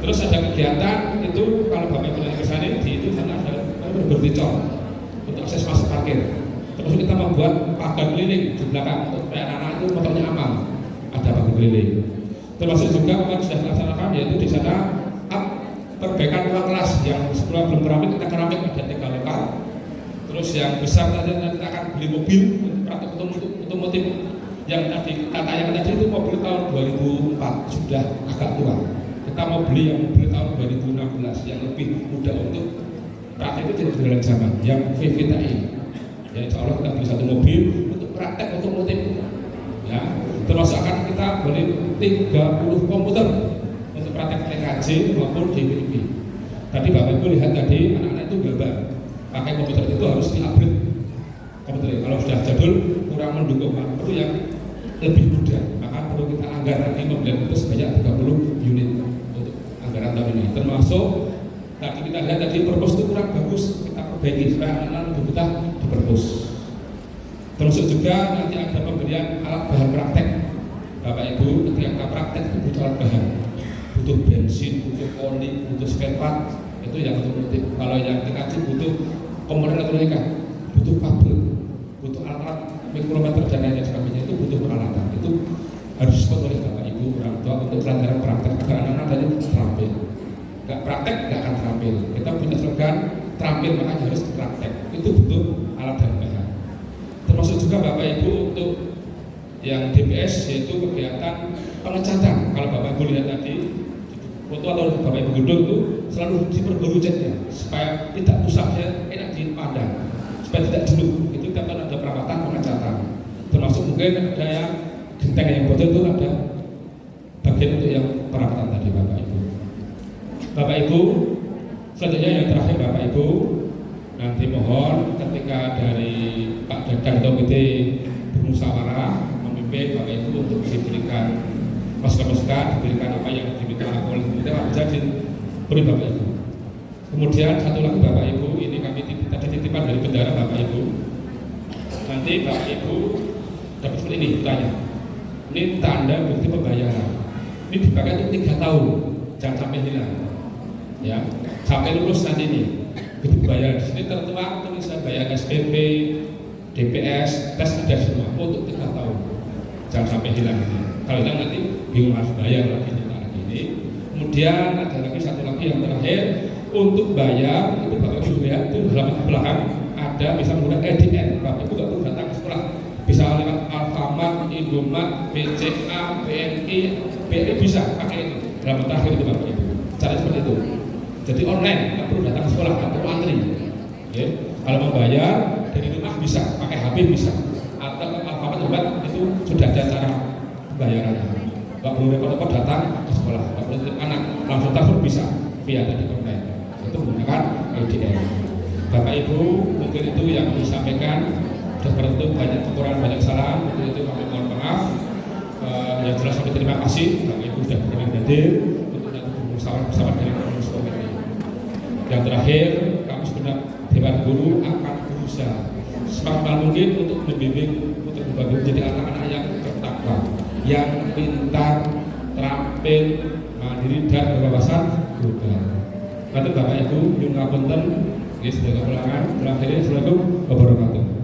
Terus ada kegiatan itu kalau Bapak Ibu ke sana di itu sana ada berticor untuk akses masuk parkir. Terus kita membuat pagar keliling di belakang untuk supaya anak-anak itu motornya aman. Ada pagar keliling. Termasuk juga kemarin sudah dilaksanakan yaitu di sana perbaikan ruang kelas yang sekolah belum keramik, kita keramik ada 3 lokal. Terus yang besar tadi nanti kita akan beli mobil untuk otomotif yang tadi kata yang tadi itu mobil tahun 2004 sudah agak tua. Kita mau beli yang mobil tahun 2016 yang lebih mudah untuk praktek itu tidak berjalan zaman yang VVTi. Ya insya Allah kita beli 1 mobil untuk praktek otomotif. Ya, termasuk akan kita beli 30 komputer untuk praktek TKJ maupun DPP. Tadi Bapak Ibu lihat tadi anak-anak itu gambar pakai komputer itu harus di-upgrade komputer. Kalau sudah jadul kurang mendukung, perlu yang lebih mudah. Maka perlu kita anggaran lagi membeli itu sebanyak 30 unit untuk anggaran tahun ini. Termasuk tadi kita lihat tadi perpus itu kurang bagus, kita perbaiki supaya anak-anak lebih betah di perpus. Termasuk juga nanti ada pembelian alat bahan praktek. Bapak Ibu ketika praktek itu butuh alat bahan, butuh bensin, butuh oli, butuh spare part, itu yang otomotif. Kalau yang TKJ butuh komponen elektronika, butuh kabel, butuh alat-alat mikrometer dan lain sebagainya, itu butuh peralatan. Itu harus support oleh Bapak Ibu orang tua untuk pelanggaran praktek agar anak-anak tadi terampil. Gak praktek gak akan terampil. Kita punya slogan terampil makanya harus praktek. Itu butuh alat dan bahan. Termasuk juga Bapak Ibu untuk yang DPS yaitu kegiatan pengecatan. Kalau Bapak Ibu lihat tadi foto atau Bapak Ibu gedung itu selalu diperbarui catnya supaya tidak pusatnya enak dipandang, supaya tidak jelek. Itu kita ada perawatan pengecatan. Termasuk mungkin ada yang genteng yang bocor itu ada bagian untuk yang perawatan tadi Bapak Ibu. Bapak Ibu, selanjutnya yang terakhir Bapak Ibu, nanti mohon ketika dari Pak Dadang Komite bermusyawarah memimpin Bapak Ibu untuk diberikan masukan-masukan, diberikan apa yang diminta oleh kita bisa diberi Bapak Ibu. Kemudian satu lagi Bapak Ibu, ini kami tadi titipan dari bendara Bapak Ibu. Nanti Bapak Ibu dapat seperti ini bertanya. Ini tanda bukti pembayaran. Ini dipakai untuk 3 tahun, jangan sampai hilang. Ya, sampai lulus nanti ini. Bukti pembayaran di sini tertuang tulisan bayar SPP, DPS, tes ada semua untuk 3 tahun. Jangan sampai hilang ini. Kalau hilang nanti bingung harus bayar lagi ini. Kemudian ada lagi satu lagi yang terakhir untuk bayar itu Bapak Ibu lihat itu halaman belakang ada bisa menggunakan EDN. Bapak Ibu nggak perlu datang ke sekolah, bisa lewat Alfamart, Indomaret, BCA, BNI, BRI bisa pakai itu. Halaman terakhir itu Bapak Ibu. Cara seperti itu. Jadi online nggak perlu datang ke sekolah, nggak perlu antri. Okay. Kalau mau bayar dari rumah bisa, pakai HP bisa, atau ke Alfamart itu sudah ada cara pembayarannya. Nggak perlu repot-repot datang ke sekolah, nggak perlu titip anak, langsung transfer bisa via tadi online. Itu menggunakan EDN. Bapak Ibu, mungkin itu yang disampaikan. Sudah beruntung banyak kekurangan, banyak kesalahan. Untuk itu kami mohon maaf. Yang jelas kami terima kasih. Bapak Ibu sudah berkenan hadir untuk nanti bersama dengan pengurus komite. Yang terakhir, kami segenap Dewan Guru akan berusaha semaksimal mungkin untuk membimbing untuk membangun menjadi anak-anak yang bertakwa, yang pintar, terampil, mandiri dan berwawasan global. Nanti Bapak Ibu nyuwun ngapunten nggih sedaya kepulangan. Assalamualaikum warahmatullahi wabarakatuh.